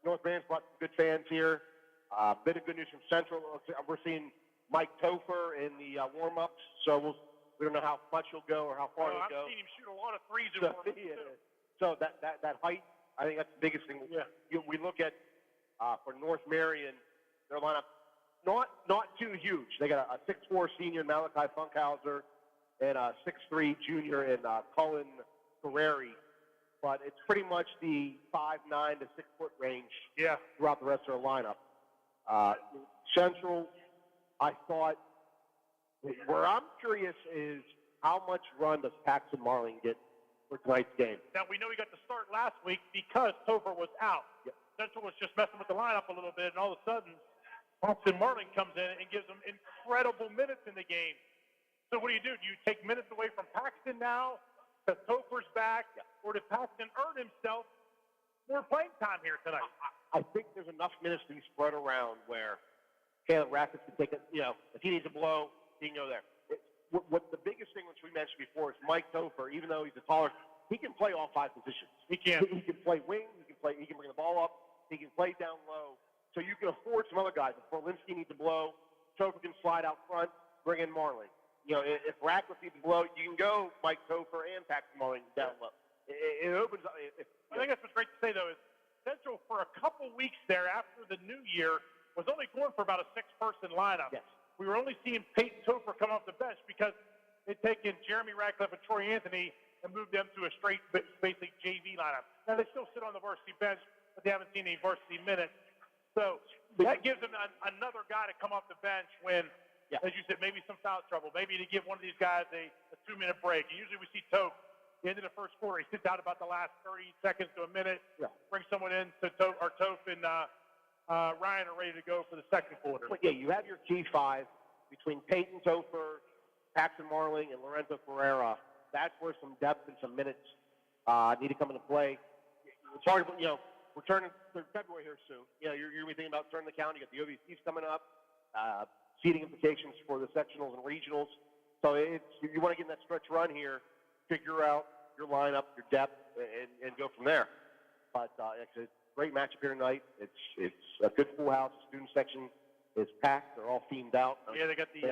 North Mary's brought some good fans here. Bit of good news from Central. We're seeing Mike Topher in the warm-ups, so we don't know how much he'll go or how far he'll go. I've seen him shoot a lot of threes in warm-ups, too. So that height, I think that's the biggest thing. Yeah. We look at for North Marion, their lineup, not too huge. They got a 6'4" senior in Malachi Funkhauser and a 6'3" junior in Cullen Ferreri. But it's pretty much the 5'9" to 6 foot range throughout the rest of their lineup. Central, I thought, where I'm curious is how much run does Paxton Marling get for tonight's game? Now, we know he got the start last week because Topher was out. Yep. Central was just messing with the lineup a little bit, and all of a sudden, Paxton Marling comes in and gives them incredible minutes in the game. So what do? Do you take minutes away from Paxton now because Topher's back, or did Paxton earn himself more playing time here tonight? I think there's enough minutes to be spread around where Caleb Rackets can take it. If he needs a blow, he can go there. What the biggest thing, which we mentioned before, is Mike Topher. Even though he's a taller, he can play all 5 positions. He can. He can play wing. He can bring the ball up. He can play down low. So you can afford some other guys. If Borlinski needs a blow, Topher can slide out front, bring in Marling. If Ratcliffe needs a blow, you can go Mike Topher and Paxton Marling down low. It opens up. I think that's what's great to say, though, is Central for a couple weeks there after the new year was only going for about a 6-person lineup. Yes. We were only seeing Peyton Topher come off the bench because they'd taken Jeremy Ratcliffe and Troy Anthony and moved them to a straight, basically JV lineup. Now, they still sit on the varsity bench, but they haven't seen any varsity minutes. So that gives them another guy to come off the bench when, as you said, maybe some foul trouble, maybe to give one of these guys a 2-minute break. And usually we see Tope, the end of the first quarter, he sits out about the last 30 seconds to a minute, brings someone in, so Tope and Ryan are ready to go for the second quarter. But you have your key 5 between Peyton Topher, Paxton Marling, and Lorenzo Ferreira. That's where some depth and some minutes need to come into play. It's hard, we're turning to February here soon. You're going to be thinking about turning the calendar. You got the OVCs coming up, seeding implications for the sectionals and regionals. So you want to get in that stretch run here, figure out your lineup, your depth, and go from there. But it's a great matchup here tonight. It's a good full house. The student section is packed. They're all themed out. They got the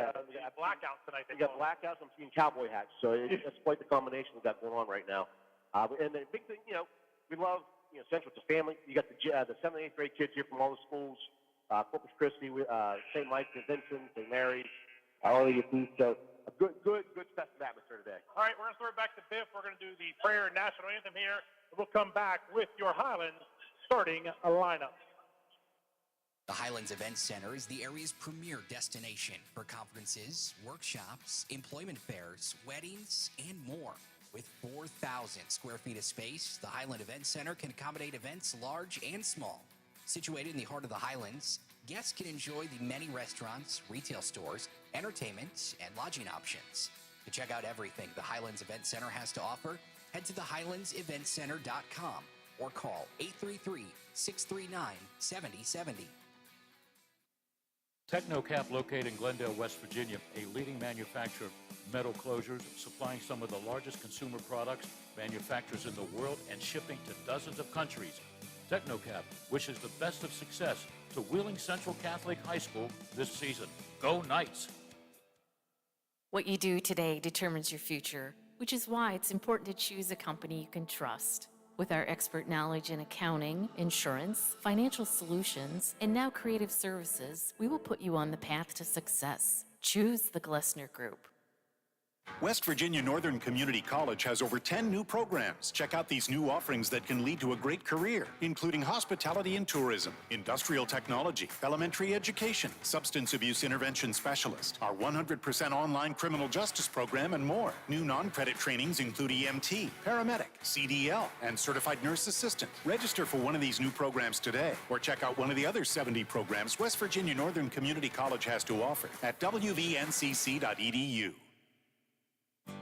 blackouts tonight. They got blackouts. I'm seeing cowboy hats. So it's quite the combination we've got going on right now. And the big thing, we love, Central. It's a family. You got the 7th and 8th grade kids here from all the schools, Corpus Christi, St. Mike's, St. Vincent, St. Mary's, Arlington. So a good festive atmosphere today. All right, we're going to throw it back to Biff. We're going to do the prayer and national anthem here. We'll come back with your Highlands starting a lineup. The Highlands Event Center is the area's premier destination for conferences, workshops, employment fairs, weddings, and more. With 4,000 square feet of space, the Highland Event Center can accommodate events large and small. Situated in the heart of the Highlands, guests can enjoy the many restaurants, retail stores, entertainment, and lodging options. To check out everything the Highlands Event Center has to offer, head to thehighlandseventcenter.com or call 833-639-7070. Technocap, located in Glendale, West Virginia, a leading manufacturer of metal closures, supplying some of the largest consumer products, manufacturers in the world, and shipping to dozens of countries. Technocap wishes the best of success to Wheeling Central Catholic High School this season. Go Knights! What you do today determines your future, which is why it's important to choose a company you can trust. With our expert knowledge in accounting, insurance, financial solutions, and now creative services, we will put you on the path to success. Choose the Glessner Group. West Virginia Northern Community College has over 10 new programs. Check out these new offerings that can lead to a great career, including hospitality and tourism, industrial technology, elementary education, substance abuse intervention specialist, our 100% online criminal justice program, and more. New non-credit trainings include EMT, paramedic, CDL, and certified nurse assistant. Register for one of these new programs today, or check out one of the other 70 programs West Virginia Northern Community College has to offer at wvncc.edu.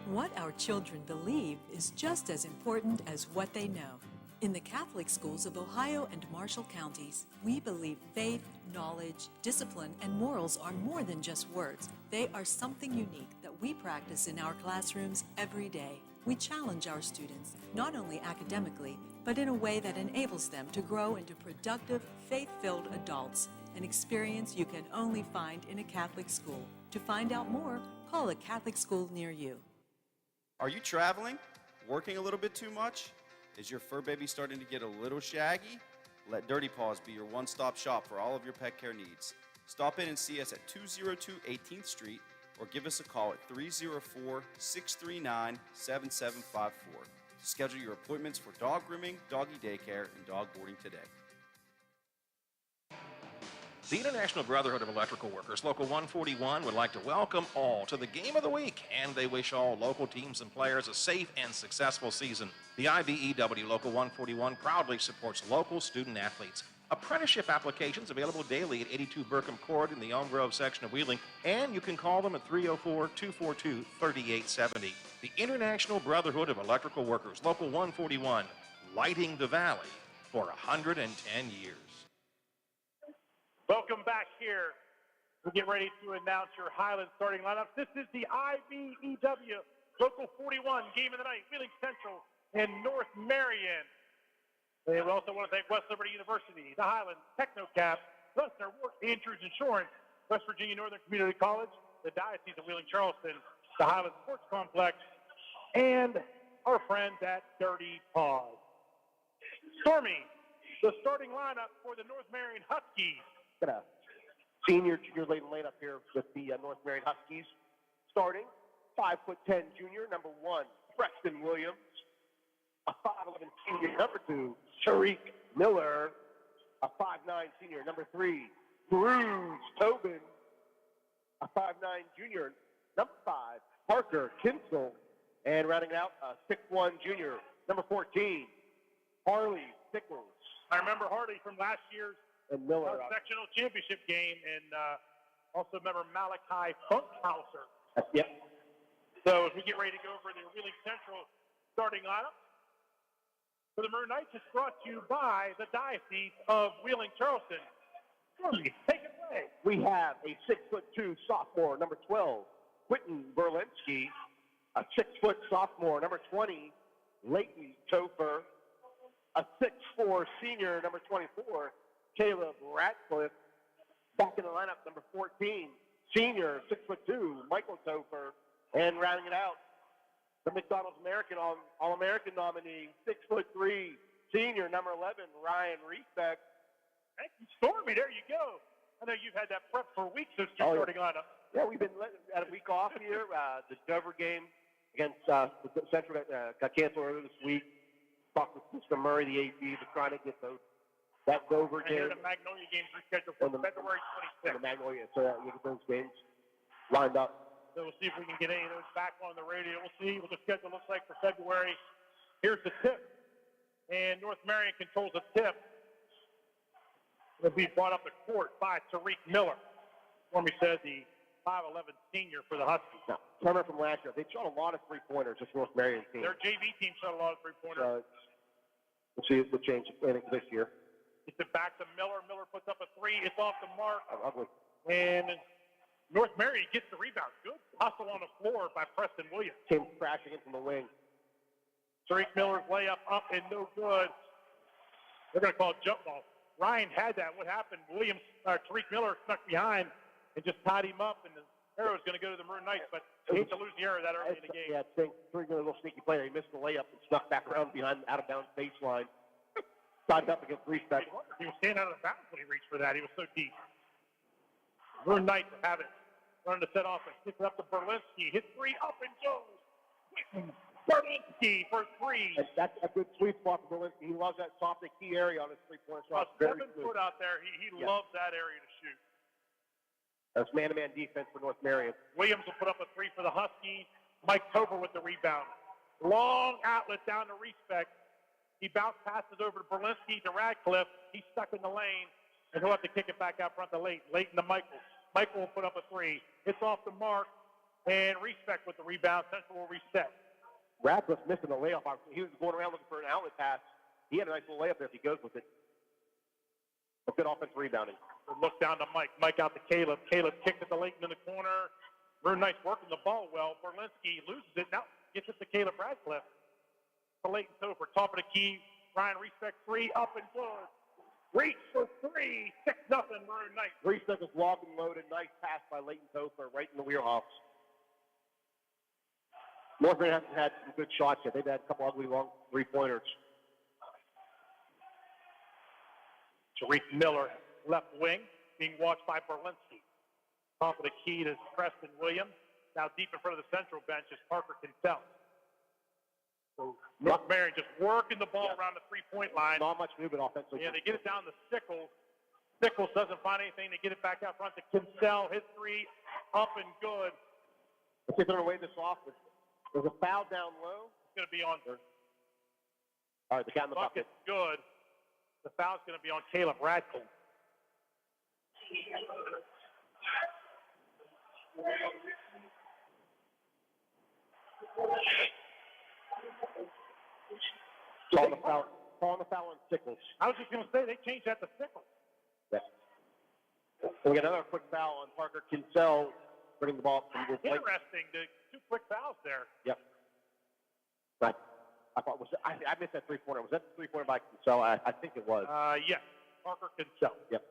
What our children believe is just as important as what they know. In the Catholic schools of Ohio and Marshall counties, we believe faith, knowledge, discipline, and morals are more than just words. They are something unique that we practice in our classrooms every day. We challenge our students, not only academically, but in a way that enables them to grow into productive, faith-filled adults, an experience you can only find in a Catholic school. To find out more, call a Catholic school near you. Are you traveling? Working a little bit too much? Is your fur baby starting to get a little shaggy? Let Dirty Paws be your one-stop shop for all of your pet care needs. Stop in and see us at 202 18th Street or give us a call at 304-639-7754 to schedule your appointments for dog grooming, doggy daycare, and dog boarding today. The International Brotherhood of Electrical Workers, Local 141, would like to welcome all to the Game of the Week, and they wish all local teams and players a safe and successful season. The IBEW Local 141 proudly supports local student athletes. Apprenticeship applications available daily at 82 Burkham Court in the Elm Grove section of Wheeling, and you can call them at 304-242-3870. The International Brotherhood of Electrical Workers, Local 141, lighting the valley for 110 years. Welcome back here. We'll get ready to announce your Highland starting lineup. This is the IBEW Local 41 game of the night, Wheeling Central and North Marion. And we also want to thank West Liberty University, the Highlands, TechnoCap, Lesnar, Ward, Andrews Insurance, West Virginia Northern Community College, the Diocese of Wheeling-Charleston, the Highland Sports Complex, and our friends at Dirty Paws. Stormy, the starting lineup for the North Marion Huskies. Got a senior, junior late up here with the North Marion Huskies. Starting, 5'10" junior, number 1, Preston Williams. A 5'11" senior, number 2, Tariq Miller. A 5'9" senior, number 3, Bruce Tobin. A 5'9" junior, number 5, Parker Kinsel. And rounding out, a 6'1" junior, number 14, Harley Stickles. I remember Harley from last year's And Miller. sectional championship game, and also remember Malachi Funkhauser. Yep. So as we get ready to go over the Wheeling Central starting lineup for the Maroon Knights, it's brought to you by the Diocese of Wheeling-Charleston. Take it away. We have a 6'2" sophomore, number 12, Quentin Berlinski. A 6' sophomore, number 20, Leighton Topher. A 6'4" senior, number 24, Caleb Ratcliffe. Back in the lineup, number 14, senior, 6'2", Michael Topher. And rounding it out, the McDonald's American All-American nominee, 6'3", senior, number 11, Ryan Reesbeck. Thank you, Stormy. There you go. I know you've had that prep for weeks since your starting lineup. Yeah, we've been at a week off here. The Dover game against Central got canceled earlier this week. Talked with Mr. Murray, the AD, to try to get that Dover game. And the Magnolia games rescheduled for February 26th. The Magnolia, so we get those games lined up. So we'll see if we can get any of those back on the radio. We'll see what the schedule looks like for February. Here's the tip. And North Marion controls the tip. It'll be brought up to court by Tariq Miller. Stormy said the 5'11" senior for the Huskies. Now, Turner from last year, they shot a lot of three-pointers, just North Marion team. Their JV team shot a lot of three-pointers. We'll see the change this year. It's it back to Miller. Miller puts up a three. It's off the mark. Ugly. And North Marion gets the rebound. Good hustle on the floor by Preston Williams. Came crashing in from the wing. Tariq Miller's layup up and no good. They're going to call it jump ball. Ryan had that. What happened? Tariq Miller snuck behind and just tied him up, and the arrow is going to go to the Maroon Knights, but they hate to lose the arrow that early in the game. Yeah, Tariq Miller, a little sneaky play. He missed the layup and snuck back around behind the out-of-bounds baseline. Tied up against Reesbeck. He was standing out of the bounds when he reached for that. He was so deep. Maroon Knights have it. Running to set off and stick it up to Berlinski. Hit three, up and goes. Berlinski for three. And that's a good sweet spot for Berlinski. He loves that soft and key area on his three-point shot. 7 foot out there. He loves that area to shoot. That's man-to-man defense for North Marion. Williams will put up a three for the Huskies. Mike Tober with the rebound. Long outlet down to Reesbeck. He bounce passes over to Berlinski to Radcliffe. He's stuck in the lane, and he'll have to kick it back out front to Leighton. Leighton to Michael. Michael will put up a three. It's off the mark, and Reesbeck with the rebound. Central will reset. Radcliffe missing the layup. He was going around looking for an outlet pass. He had a nice little layup there if he goes with it. A good offensive rebounding. We'll look down to Mike. Mike out to Caleb. Caleb kicks it to Leighton in the corner. Maroon Knights working the ball well. Berlinski loses it. Now gets it to Caleb Radcliffe. To Leighton Topher. Top of the key. Ryan Respect three, up and good. Reach for three, 6-0 Maroon Knights. Reese was locked and loaded. Nice pass by Leighton Topher right in the wheelhouse. Northern hasn't had some good shots yet. They've had a couple ugly long three-pointers. Tariq Miller, left wing, being watched by Berlinski. Top of the key to Preston Williams. Now deep in front of the central bench is Parker Kinsell. So North Marion just working the ball around the three-point line. Not much movement offensively. Yeah, they get it down to Sickles. Sickles doesn't find anything. They get it back out front to Kinsell. His three, up and good. Let's see if they're going to wave this off. There's a foul down low. It's going to be on there. All right, the cat in the bucket. Bucket's good. The foul's going to be on Caleb Radcliffe. Calling the foul on Sickles. I was just going to say, they changed that to Sickles. Yeah. We got another quick foul on Parker Kinsell, bringing the ball up from the plate. Interesting, the two quick fouls there. Yep. Right. I thought I missed that three-pointer. Was that the three-pointer by Kinsell? I think it was. Yes, Parker Kinsell. Yep.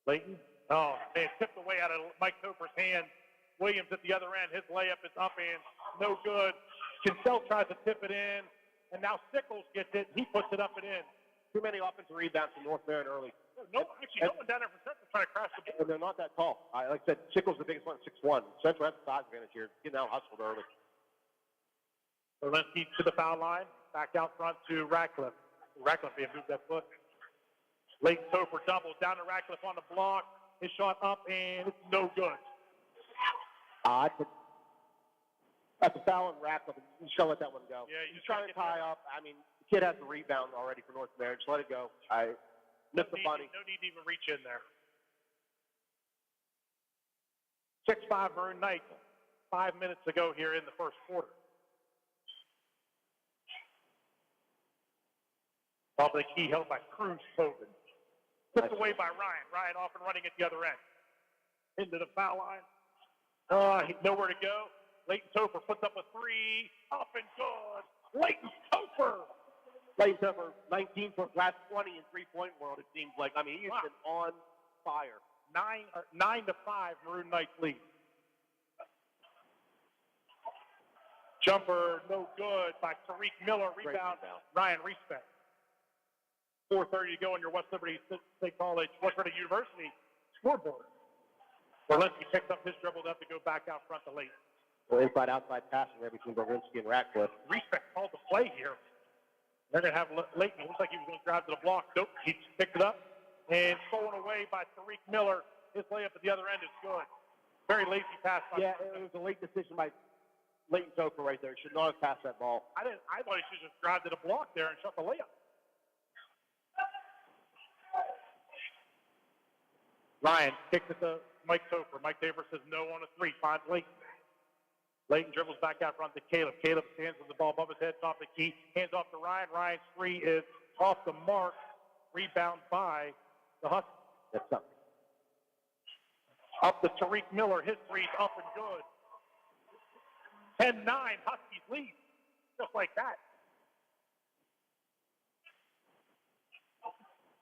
Leighton. Oh, man, tipped away out of Mike Topher's hand. Williams at the other end. His layup is up and no good. Kinsell tries to tip it in, and now Sickles gets it. He puts it up and in. Too many offensive rebounds from North Marion early. No one down there for Central trying to crash the ball. And they're not that tall. Like I said, Sickles is the biggest one, 6'1". Central has the size advantage here. Getting out hustled early. Berlinski to the foul line. Back out front to Ratcliffe. Ratcliffe may have moved that foot. Leighton Topher doubles down to Ratcliffe on the block. His shot up, and it's no good. That's a foul on Ratcliffe. You just got to let that one go. Yeah, he's trying to tie up. I mean, the kid has the rebound already for North Marion. Just let it go. I missed the bunny. No need to even reach in there. 6-5 Maroon Knights. 5 minutes to go here in the first quarter. Off the key held by Cruz Tobin. Tipped away by Ryan. Ryan off and running at the other end. Into the foul line. Nowhere to go. Leighton Topher puts up a three. Up and good. Leighton Topher. Leighton Topher, 19 for last 20 in three-point world, it seems like. I mean, he's been on fire. 9-5 Maroon Knights lead. Jumper no good by Tariq Miller. Rebound. Ryan Respect. 4:30 to go on your West Liberty State College, West Liberty University scoreboard. Berlinski picks up his dribble up to go back out front to Leighton. Well, inside-outside passing there between Berlinski and Ratcliffe. Respect called the play here. They're going to have Leighton. Looks like he was going to drive to the block. Nope, he picked it up and stolen away by Tariq Miller. His layup at the other end is good. Very lazy pass. Yeah, it was a late decision by Leighton Topher right there. He should not have passed that ball. I thought he should just drive to the block there and shut the layup. Ryan kicks it to Mike Topher. Mike Topher says no on a three. Finds Leighton. Leighton dribbles back out front to Caleb. Caleb stands with the ball above his head, top of the key. Hands off to Ryan. Ryan's three is off the mark. Rebound by the Huskies. That's something. Up to Tariq Miller. His three's up and good. 10-9. Huskies lead. Just like that.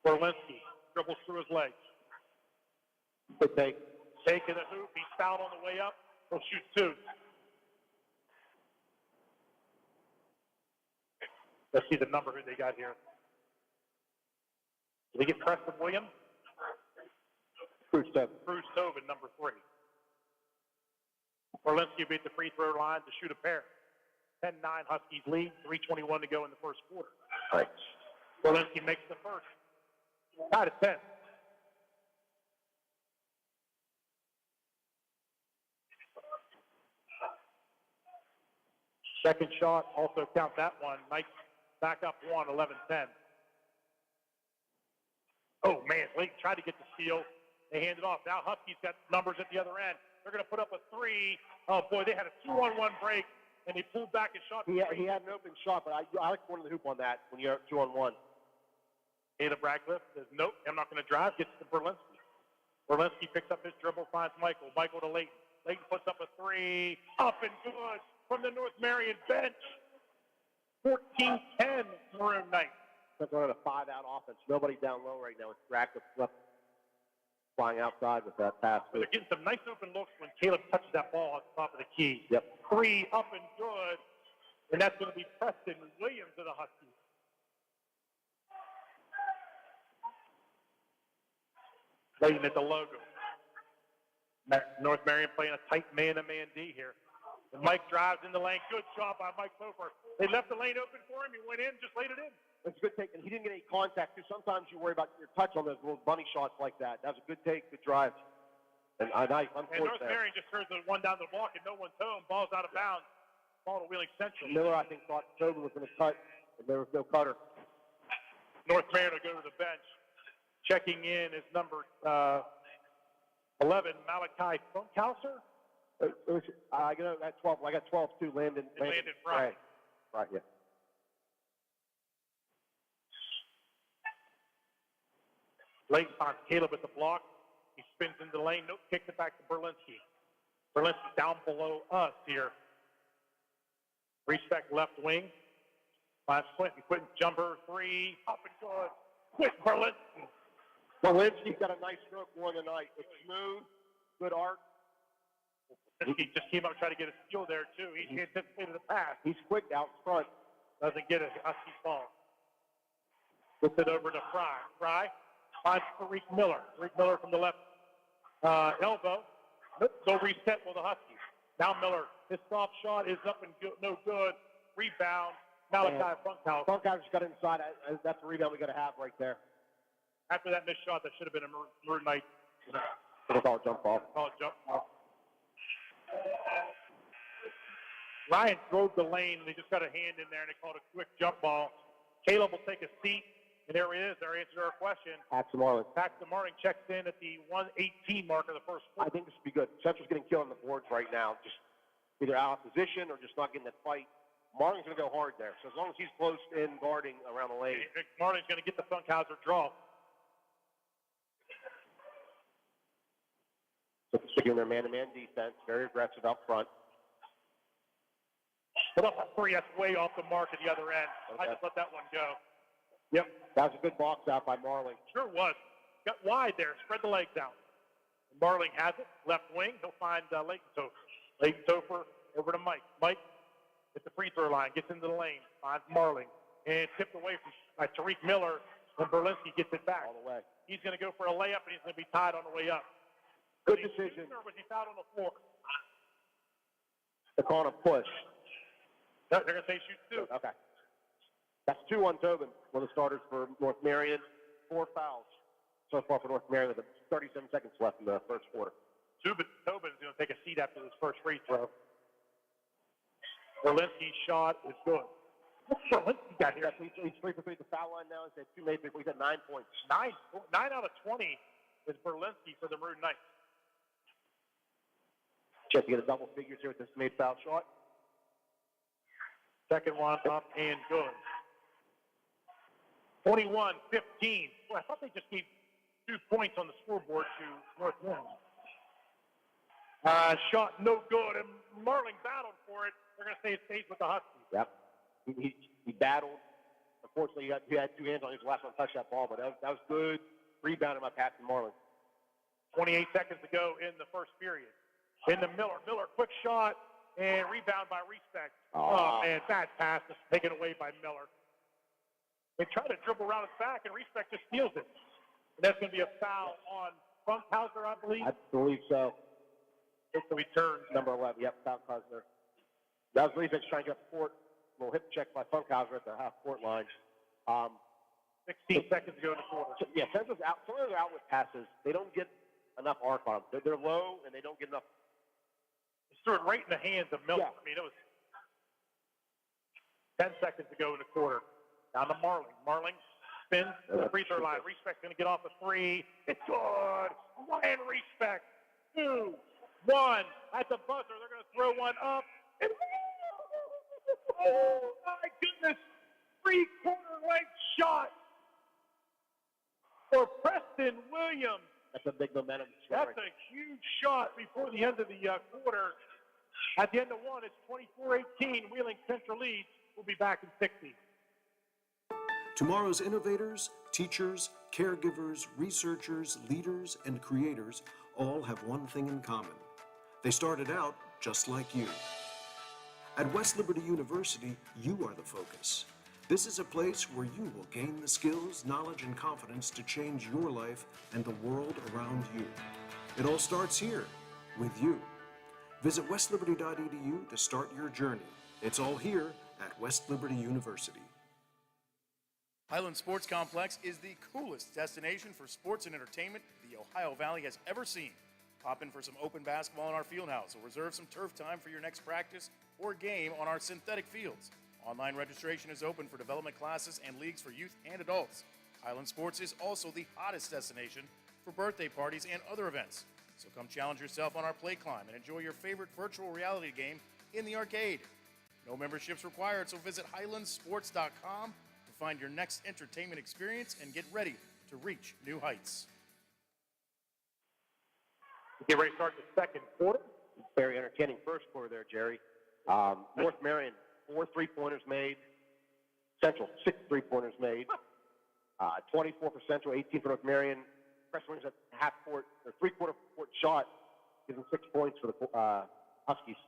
Berlinski dribbles through his legs. Good take. Take to the hoop. He's fouled on the way up. He'll shoot two. Let's see the number who they got here. Did they get Preston Williams? Cruz Tobin. Cruz Tobin, number 3. Berlinski beat the free throw line to shoot a pair. 10-9 Huskies lead. 3:21 to go in the first quarter. Right. Berlinski makes the first. Tied at 10. Second shot, also count that one. Knights back up 1, 11-10. Oh, man, Leighton tried to get the steal. They hand it off. Now Huskies got numbers at the other end. They're going to put up a 3. Oh, boy, they had a 2-on-1 break, and they pulled back and shot. He had an open shot, but I like going to the hoop on that when you're 2-on-1. Caleb Radcliffe says, nope, I'm not going to drive. Gets to Berlinski. Berlinski picks up his dribble, finds Michael. Michael to Leighton. Leighton puts up a 3. Up and good from the North Marion bench. 14-10 Maroon Knights. Central had a 5-out offense. Nobody down low right now. It's Rack flip flying outside with that pass. They're getting some nice open looks when Caleb touches that ball on top of the key. Yep. 3 up and good, and that's going to be Preston Williams of the Huskies. Waiting at the logo. North Marion playing a tight man-to-man D here. And Mike drives in the lane. Good job by Mike Topher. They left the lane open for him. He went in, just laid it in. It's a good take, and he didn't get any contact, too. Sometimes you worry about your touch on those little bunny shots like that. That was a good take, good drive. And nice. And North Marion just heard the one down the block, and no one's home. Ball's out of bounds. Ball to Wheeling Central. Miller, I think, thought Tobin was going to cut, and there was no cutter. North Marion will go to the bench. Checking in is number 11, Malachi Funkhauser. I got 12. I got 12 too. Landon Fry. Right. Yeah. Lane finds Caleb at the block. He spins into the lane. Nope, kicks it back to Berlinski. Berlinski down below us here. Respect left wing. Finds Quentin. Quentin jumper 3. Up and good. Quentin Berlinski. Berlinski's got a nice stroke one tonight. It's smooth, good arc. He just came up and tried to get a steal there, too. He anticipated the pass. He's quick out front. Doesn't get a Husky ball. Puts it over to Fry. Fry finds Tariq Miller. Tariq Miller from the left elbow. Go reset for the Huskies. Now Miller. His soft shot is up and good, no good. Rebound. Malachi Funkhauser. Funkhauser's got inside. That's the rebound we got to have right there. After that missed shot, that should have been a Maroon Knight. We'll call it jump ball. Jump ball. Ryan drove the lane, and they just got a hand in there, and they called a quick jump ball. Caleb will take a seat, and there he is. Our answer to our question. Paxton Marling. Paxton Marling checks in at the 118 mark of the first quarter. I think this will be good. Central's getting killed on the boards right now. Just either out of position or just not getting that fight. Marling's going to go hard there. So as long as he's close in guarding around the lane. Marling's going to get the Funkhauser draw. So sticking their man-to-man defense, very aggressive out front. Put up a 3. That's way off the mark at the other end. Okay. I just let that one go. Yep. That was a good box out by Marling. Sure was. Got wide there. Spread the legs out. Marling has it. Left wing. He'll find Leighton Topher. Leighton Topher over to Mike. Mike at the free throw line. Gets into the lane. Finds Marling. And tipped away from Tariq Miller. And Berlinski gets it back. All the way. He's going to go for a layup, and he's going to be tied on the way up. Good decision. Or was he fouled on the floor? They're calling a push. No, they're going to say shoot 2. Okay. That's 2 on Tobin, one of the starters for North Marion. 4 fouls so far for North Marion with 37 seconds left in the first quarter. Tobin's going to take a seat after this first free throw. Berlinski's shot is good. What's Berlinski got here? He's 3 for 3 at the foul line now. He's had 2 made 3. He's had 9 points. 9 out of 20 is Berlinski for the Maroon Knights. Chance to get a double figures here with this made foul shot. Second one up and good. 21-15. Boy, I thought they just gave 2 points on the scoreboard to North Marion. Shot no good, and Marling battled for it. They're going to say it stays with the Huskies. Yep. He battled. Unfortunately, he had 2 hands on his last one to touch that ball, but that was good rebounding by Paxton Marling. 28 seconds to go in the first period. Into Miller. Miller, quick shot, and rebound by Respect. Oh, man, bad pass is taken away by Miller. They try to dribble around his back, and Respect just steals it. And that's going to be a foul on Funkhauser, I believe. I believe so. It's the return. Number 11, yep, Funkhauser. That was Respect trying to get a little hip check by Funkhauser at the half-court line. 16 seconds to go in the quarter. Yeah, Central's out. Some of their outlet passes, they don't get enough arc on them. They're low, and they don't get enough. He threw it right in the hands of Miller. Yeah. I mean, it was 10 seconds to go in the quarter. Down to Marling. Marling spins to the free throw line. Respect's going to get off a 3. It's good. Ryan Respect. 2, 1. At the buzzer, they're going to throw one up. And oh, my goodness. 3-quarter length shot for Preston Williams. That's a big momentum. That's a huge shot before the end of the quarter. At the end of 1, it's 24-18. Wheeling Central leads. We'll be back in 60. Tomorrow's innovators, teachers, caregivers, researchers, leaders, and creators all have one thing in common. They started out just like you. At West Liberty University, you are the focus. This is a place where you will gain the skills, knowledge, and confidence to change your life and the world around you. It all starts here, with you. Visit westliberty.edu to start your journey. It's all here at West Liberty University. Highland Sports Complex is the coolest destination for sports and entertainment the Ohio Valley has ever seen. Pop in for some open basketball in our field house or reserve some turf time for your next practice or game on our synthetic fields. Online registration is open for development classes and leagues for youth and adults. Highland Sports is also the hottest destination for birthday parties and other events. So come challenge yourself on our play climb and enjoy your favorite virtual reality game in the arcade. No memberships required, so visit highlandsports.com to find your next entertainment experience and get ready to reach new heights. Get ready to start the second quarter. Very entertaining first quarter there, Jerry. North Marion, 4 3-pointers made. Central, 6 3-pointers made. 24 for Central, 18 for North Marion. Freshman wins at half court, or three-quarter court shot, gives them 6 points for the Huskies.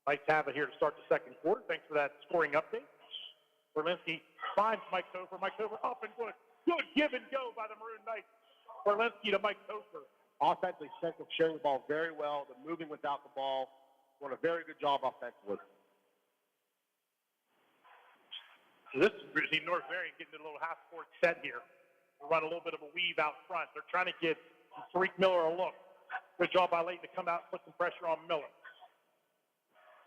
Nice to have it here to start the second quarter. Thanks for that scoring update. Berlinski finds Mike Topher. Mike Topher up and good. Good give and go by the Maroon Knights. Berlinski to Mike Topher. Offensively, Central sharing the ball very well. They're moving without the ball. Doing a very good job offensively. So this is North Marion getting a little half-court set here. They run a little bit of a weave out front. They're trying to get Tariq Miller a look. Good job by Layton to come out and put some pressure on Miller.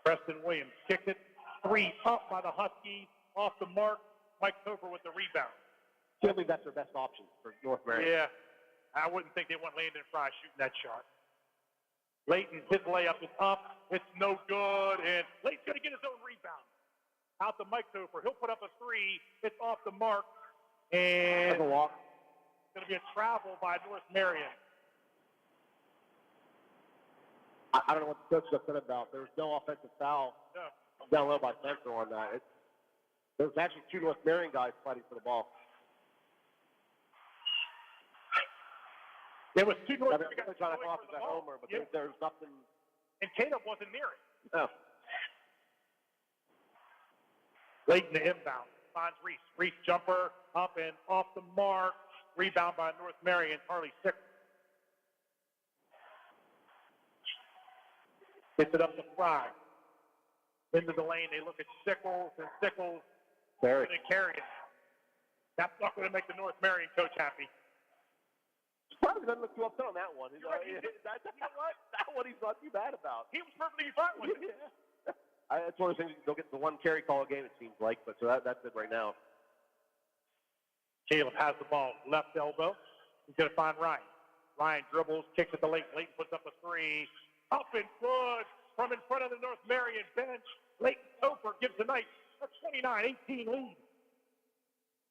Preston Williams kicked it. 3 up by the Huskies. Off the mark. Mike Topher with the rebound. Typically, that's their best option for North Marion. Yeah. I wouldn't think they want Landon Fry shooting that shot. Layton, his layup is up. It's no good. And Layton's going to get his own rebound. Out to Mike Topher. He'll put up a 3. It's off the mark. And That's a walk. It's going to be a travel by North Marion. I don't know what the coach is upset about. There was no offensive foul down low by Central on that. There was actually 2 North Marion guys fighting for the ball. There was 2 North Marion They're guys trying to going off for that the ball. homer, but Yep. there's nothing. And Caleb wasn't near it. No. Layton to inbound. Finds Reese. Reese jumper up and off the mark. Rebound by North Marion. Harley Sickles. Gets it up to Fry. Into the lane. They look at Sickles, and Sickles going to carry it. That's not going to make the North Marion coach happy. Probably doesn't look too upset on that one. You're right, he did. That one he's not too bad about. He was perfectly fine with it. That's one of those things. They'll get the one carry call a game, it seems like. But so that's it right now. Caleb has the ball. Left elbow. He's going to find Ryan. Ryan dribbles, kicks it to Layton. Layton puts up a 3. Up and good from in front of the North Marion bench. Layton Topher gives the Knights a 29-18 lead.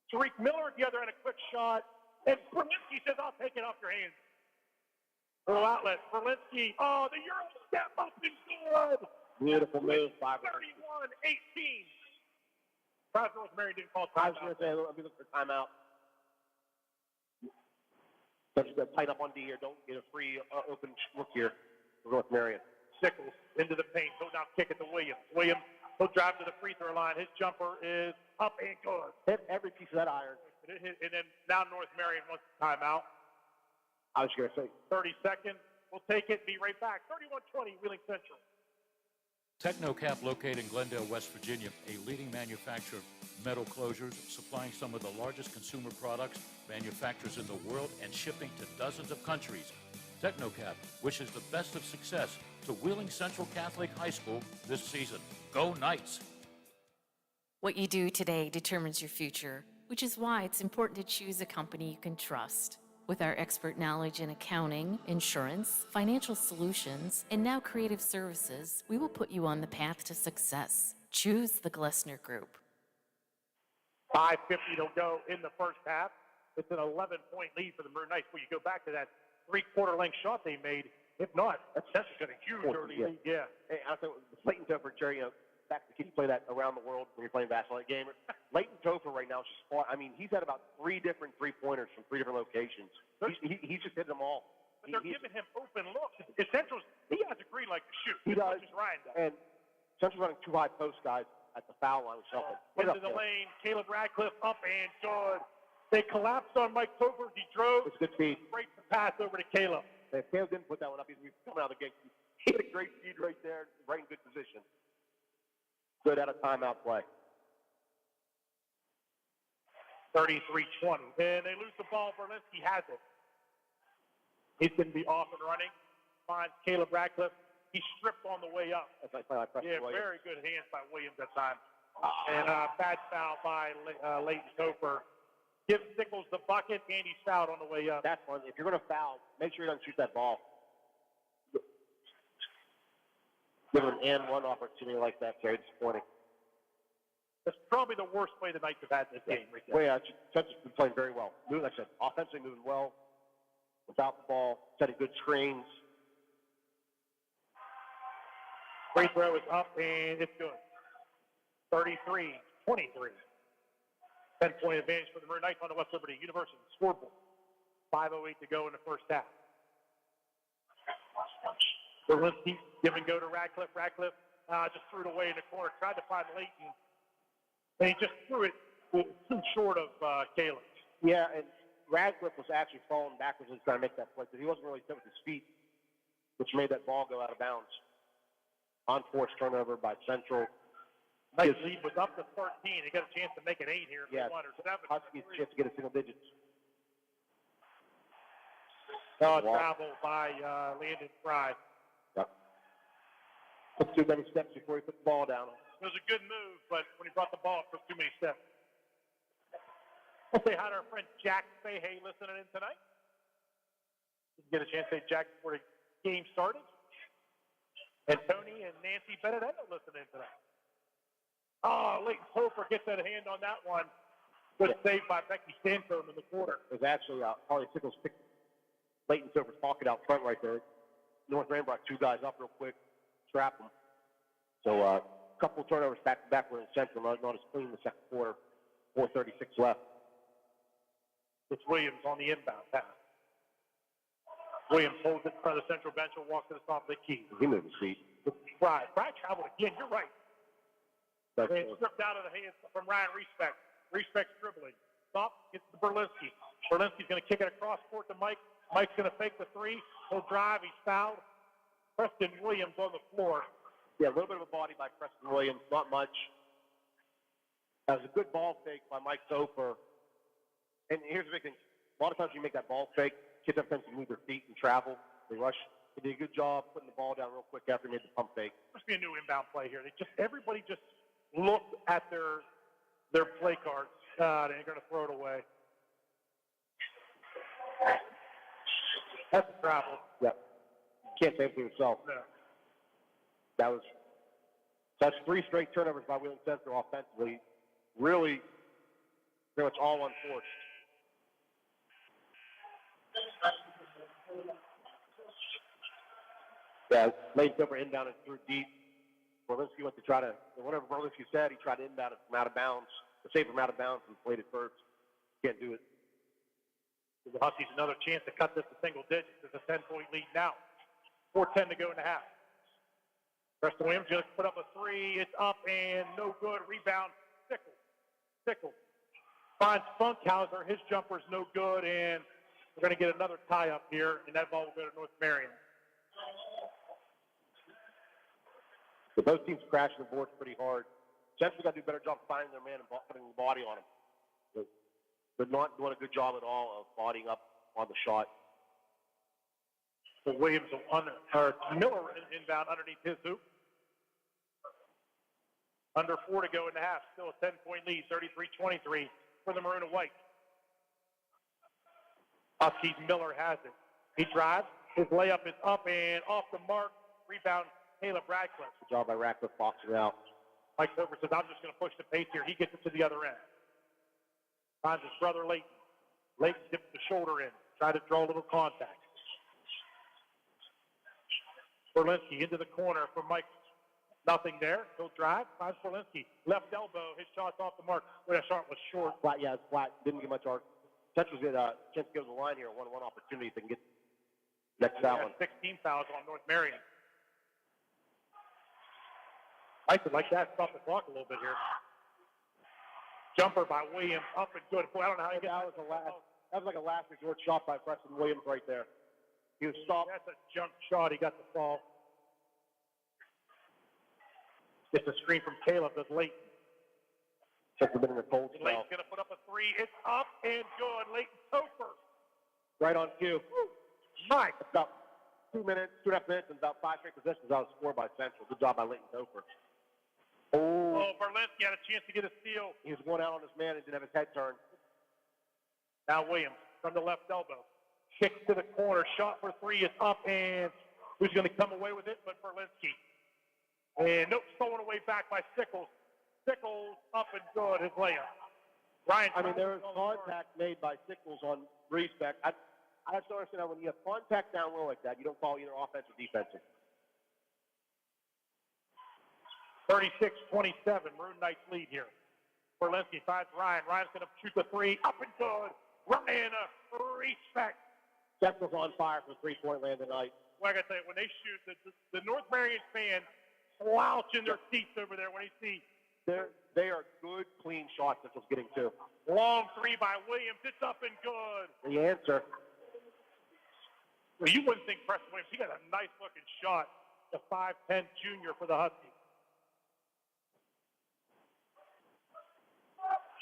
Tariq Miller at the other end, a quick shot. And Berlinski says, I'll take it off your hands. Little outlet. Berlinski. Oh, the Euro step up and good. Beautiful move. 31-18. Surprised North Marion didn't call I was timeout. going to say, let me look for timeout. So just tighten up on D here. Don't get a free open look here for North Marion. Sickles into the paint. He'll now kick it to Williams. Williams, he'll drive to the free throw line. His jumper is up and good. Hit every piece of that iron. And then now North Marion wants the timeout. I was going to say. 30 seconds. We'll take it. Be right back. 31-20, Wheeling Central. Technocap, located in Glendale, West Virginia, a leading manufacturer of metal closures, supplying some of the largest consumer products, manufacturers in the world, and shipping to dozens of countries. Technocap wishes the best of success to Wheeling Central Catholic High School this season. Go Knights! What you do today determines your future, which is why it's important to choose a company you can trust. With our expert knowledge in accounting, insurance, financial solutions, and now creative services, we will put you on the path to success. Choose the Glessner Group. 5:50 to go in the first half. It's an 11-point lead for the Maroon Knights. Will you go back to that three-quarter length shot they made? If not, that's a huge early lead. Yeah. Hey, I think Clayton Topher, Jerry, respect. Can you play that around the world when you're playing basketball game? Leighton Topher right now is just far. I mean, he's had about 3 different three-pointers from 3 different locations. He's just hitting them all. But they're giving him open looks. If Central's, he has a green light to shoot. He does. As Ryan does. And Central's running 2 high post guys at the foul line or something. Into the lane, Caleb Radcliffe up and good. They collapsed on Mike Topher. He drove. It's good speed. Breaks the pass over to Caleb. If Caleb didn't put that one up, he'd be coming out of the gate. He had a great speed right there, right in good position. Good out of timeout play. 33-20. And they lose the ball. Berlinski has it. He's going to be off and running. Finds Caleb Radcliffe. He stripped on the way up. Yeah, very good hands by Williams that time. And bad foul by Leighton Topher. Gives Nichols the bucket, and he's fouled on the way up. That's one. If you're going to foul, make sure you don't shoot that ball. Give an and one opportunity like that, very disappointing. That's probably the worst play the Knights have had in this game. Right there. Well, yeah, Central's been playing very well. Like I said, offensively moving well, without the ball, setting good screens. Free throw is up, and it's good. 33-23. 10-point advantage for the Maroon Knights on the West Liberty University scoreboard. 5:08 to go in the first half. Berlinski give and go to Radcliffe. Radcliffe just threw it away in the corner. Tried to find Leighton. And he just threw it too short of Caleb. Yeah, and Radcliffe was actually falling backwards and trying to make that play because he wasn't really fit with his feet, which made that ball go out of bounds. Unforced turnover by Central. Nice lead was up to 13. They got a chance to make it 8 here. Yeah, Huskies chance to get a single digits. Travel by Landon Fry. Yep. Took too many steps before he put the ball down. It was a good move, but when he brought the ball, it took too many steps. Let's say hi to our friend Jack Fahey listening in tonight. Didn't get a chance to say Jack before the game started. And Tony and Nancy Benedetto listening in tonight. Oh, Leighton Topher gets that hand on that one. Good save by Becky Stanstone in the corner. It was actually Harley Sickles picked Leighton Topher's pocket out front right there. North Rand brought 2 guys up real quick, trap them. So a couple turnovers back to back were in Central, not as clean in the second quarter. 4:36 left. It's Williams on the inbound pass. Williams holds it in front of the Central bench and walks to the top of the key. He moved his feet. Fry traveled again. You're right. And stripped out of the hands from Ryan Respect. Respect's dribbling. Stop. Gets to Berlinski. Berlinski's going to kick it across court to Mike. Mike's going to fake the 3. He'll drive. He's fouled. Preston Williams on the floor. Yeah, a little bit of a body by Preston Williams. Not much. That was a good ball fake by Mike Topher. And here's the big thing. A lot of times you make that ball fake, kids have tendency to move their feet and travel. They rush. They did a good job putting the ball down real quick after they made the pump fake. Must be a new inbound play here. Everybody just looked at their play cards. They're going to throw it away. That's a travel. Yep. Can't say it for yourself. No. That's 3 straight turnovers by Wheeling Central offensively. Really, pretty much all unforced. Yeah, Leighton Topher inbound and threw deep. Berlinski went to try to, whatever Berlinski said, he tried to inbound it from out of bounds, or save from out of bounds and played it first. Can't do it. The Huskies another chance to cut this to single digits. It's a 10-point lead now. 4:10 to go in the half. Preston Williams just put up a 3. It's up and no good. Rebound. Sickles. Finds Funkhauser. His jumper's no good, and we're going to get another tie up here, and that ball will go to North Marion. So both teams crashing the boards pretty hard. Central's got to do a better job finding their man and putting the body on him. They're not doing a good job at all of bodying up on the shot. So Williams Miller inbound underneath his hoop. Under 4 to go in the half. Still a 10-point lead, 33-23 for the Maroon and White. Huskies Miller has it. He drives. His layup is up and off the mark. Rebound, Caleb Radcliffe. Good job by Radcliffe boxing it out. Mike Topher says, I'm just going to push the pace here. He gets it to the other end. Finds his brother Leighton. Leighton dips the shoulder in. Try to draw a little contact. Berlinski into the corner for Mike Nothing there. He'll drive. Finds Berlinski. Left elbow. His shot's off the mark. Well, that shot was short. Flat, yeah, it's flat. Didn't get much art. Central's get a chance to go to the line here. One opportunity if they can get next foul one. 16 fouls on North Marion. I could like that. Stop the clock a little bit here. Jumper by Williams. Up and good. Boy, I don't know how he got That was like a last resort shot by Preston Williams right there. He was stopped. That's a jump shot. He got the fall. It's a screen from Caleb. That's Leighton. Check the minute in the cold spell. Leighton's going to put up a three. It's up and good. Leighton Topher. Right on cue. Mike. About 2 minutes, 2.5 minutes, and about 5 straight possessions out of score by Central. Good job by Leighton Topher. Oh, Berlinski had a chance to get a steal. He was going out on his man and didn't have his head turned. Now Williams from the left elbow. Kicks to the corner. Shot for three is up, and who's going to come away with it but Berlinski? And nope, stolen away back by Sickles. Sickles up and good, his layup. Ryan, I mean, there was contact made by Sickles on Respect. I just don't understand how when you have contact down low like that, you don't call either offense or defensive. 36-27, Maroon Knights lead here. Berlinski finds Ryan. Ryan's going to shoot the three. Up and good. Ryan, Respect. Central's on fire for three-point land tonight. Well, I got to tell you, when they shoot, the North Marion fans slouch in their seats over there when they see. They are good, clean shots Central's getting to. Long three by Williams. It's up and good. The answer. Well, you wouldn't think Preston Williams. He got a nice-looking shot. The 5'10 junior for the Huskies.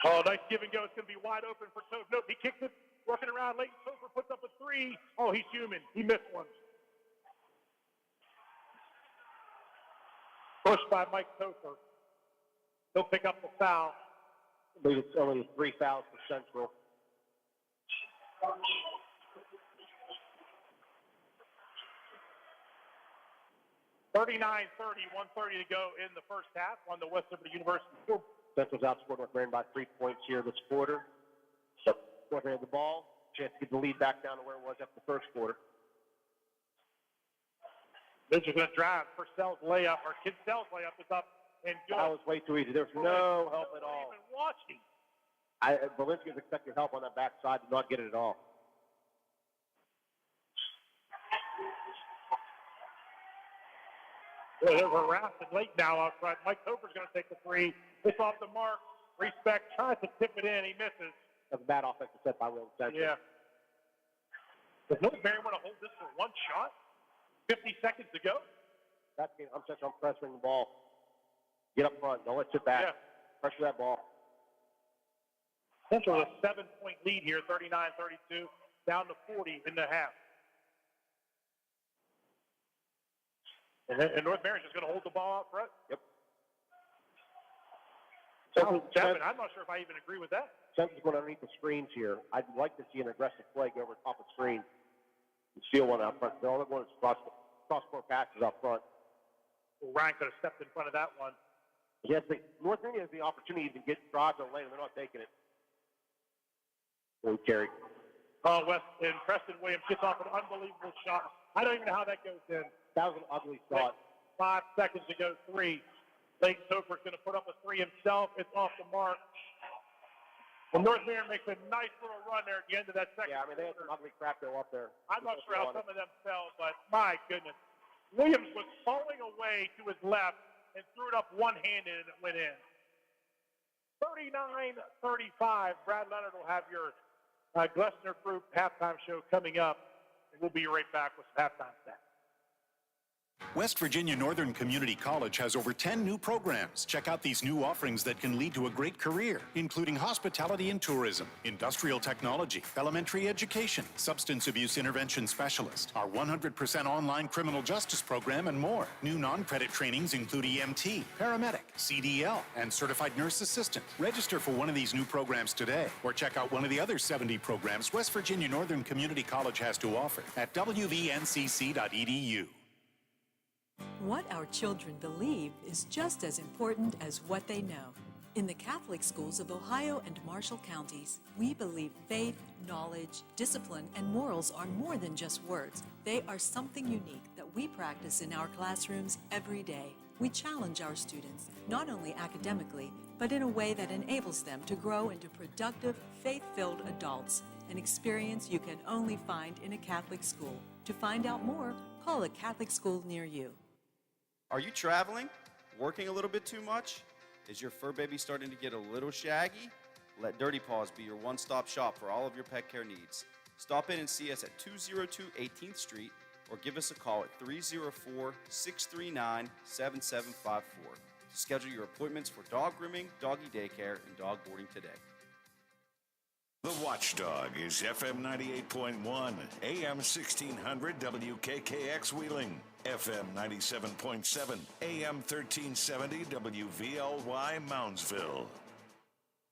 Oh, nice give and go. It's going to be wide open for Topher. Nope, he kicked it. Working around. Leighton Topher puts up a three. Oh, he's human. He missed one. Pushed by Mike Topher. He'll pick up the foul. I believe it's only 3 fouls for Central. $39-30, 1:30 to go in the first half on the West Liberty University scoreboard. Central's outscored North Marion by 3 points here this quarter. So North Marion has the ball. Chance to get the lead back down to where it was after the first quarter. Mitchell's going to drive. Purcell's layup, or Kinsel's layup is up and good. That was way too easy. There's no help at all. Even watching. Berlinski was expecting help on that backside. Did not get it at all. Well, there's a Raft and late now out front. Mike Topher's going to take the three. It's off the mark. Respect tries to tip it in. He misses. That's a bad offensive set by Williams Central. Yeah. Does North Marion want to hold this for one shot? 50 seconds to go? That's game. I'm pressuring the ball. Get up front. Don't let it sit back. Yeah. Pressure that ball. Central has a 7-point lead here, 39-32, down to 40 in the half. And North Marion's just going to hold the ball out front? Yep. I'm not sure if I even agree with that. Central's going underneath the screens here. I'd like to see an aggressive play go over top of the screen and steal one out front. All they want is cross-court passes up front. Well, Ryan could have stepped in front of that one. Yes, North Marion has the opportunity to get drives on lane, and they're not taking it. Carry. Oh, West and Preston Williams gets off an unbelievable shot. I don't even know how that goes in. That was an ugly shot. 5 seconds to go, three. Leighton Topher's going to put up a three himself. It's off the mark. And North Marion makes a nice little run there at the end of that second. Yeah, I mean, they had some ugly crap go up there. I'm not sure how some of them fell, but my goodness. Williams was falling away to his left and threw it up one-handed, and it went in. 39-35. Brad Leonard will have your Glessner Group halftime show coming up, and we'll be right back with some halftime stats. West Virginia Northern Community College has over 10 new programs. Check out these new offerings that can lead to a great career, including hospitality and tourism, industrial technology, elementary education, substance abuse intervention specialist, our 100% online criminal justice program, and more. New non-credit trainings include EMT, paramedic, CDL, and certified nurse assistant. Register for one of these new programs today, or check out one of the other 70 programs West Virginia Northern Community College has to offer at wvncc.edu. What our children believe is just as important as what they know. In the Catholic schools of Ohio and Marshall counties, we believe faith, knowledge, discipline, and morals are more than just words. They are something unique that we practice in our classrooms every day. We challenge our students, not only academically, but in a way that enables them to grow into productive, faith-filled adults, an experience you can only find in a Catholic school. To find out more, call a Catholic school near you. Are you traveling? Working a little bit too much? Is your fur baby starting to get a little shaggy? Let Dirty Paws be your one-stop shop for all of your pet care needs. Stop in and see us at 202 18th Street or give us a call at 304-639-7754 to schedule your appointments for dog grooming, doggy daycare, and dog boarding today. The Watchdog is FM 98.1, AM 1600 WKKX Wheeling, FM 97.7, AM 1370 WVLY Moundsville.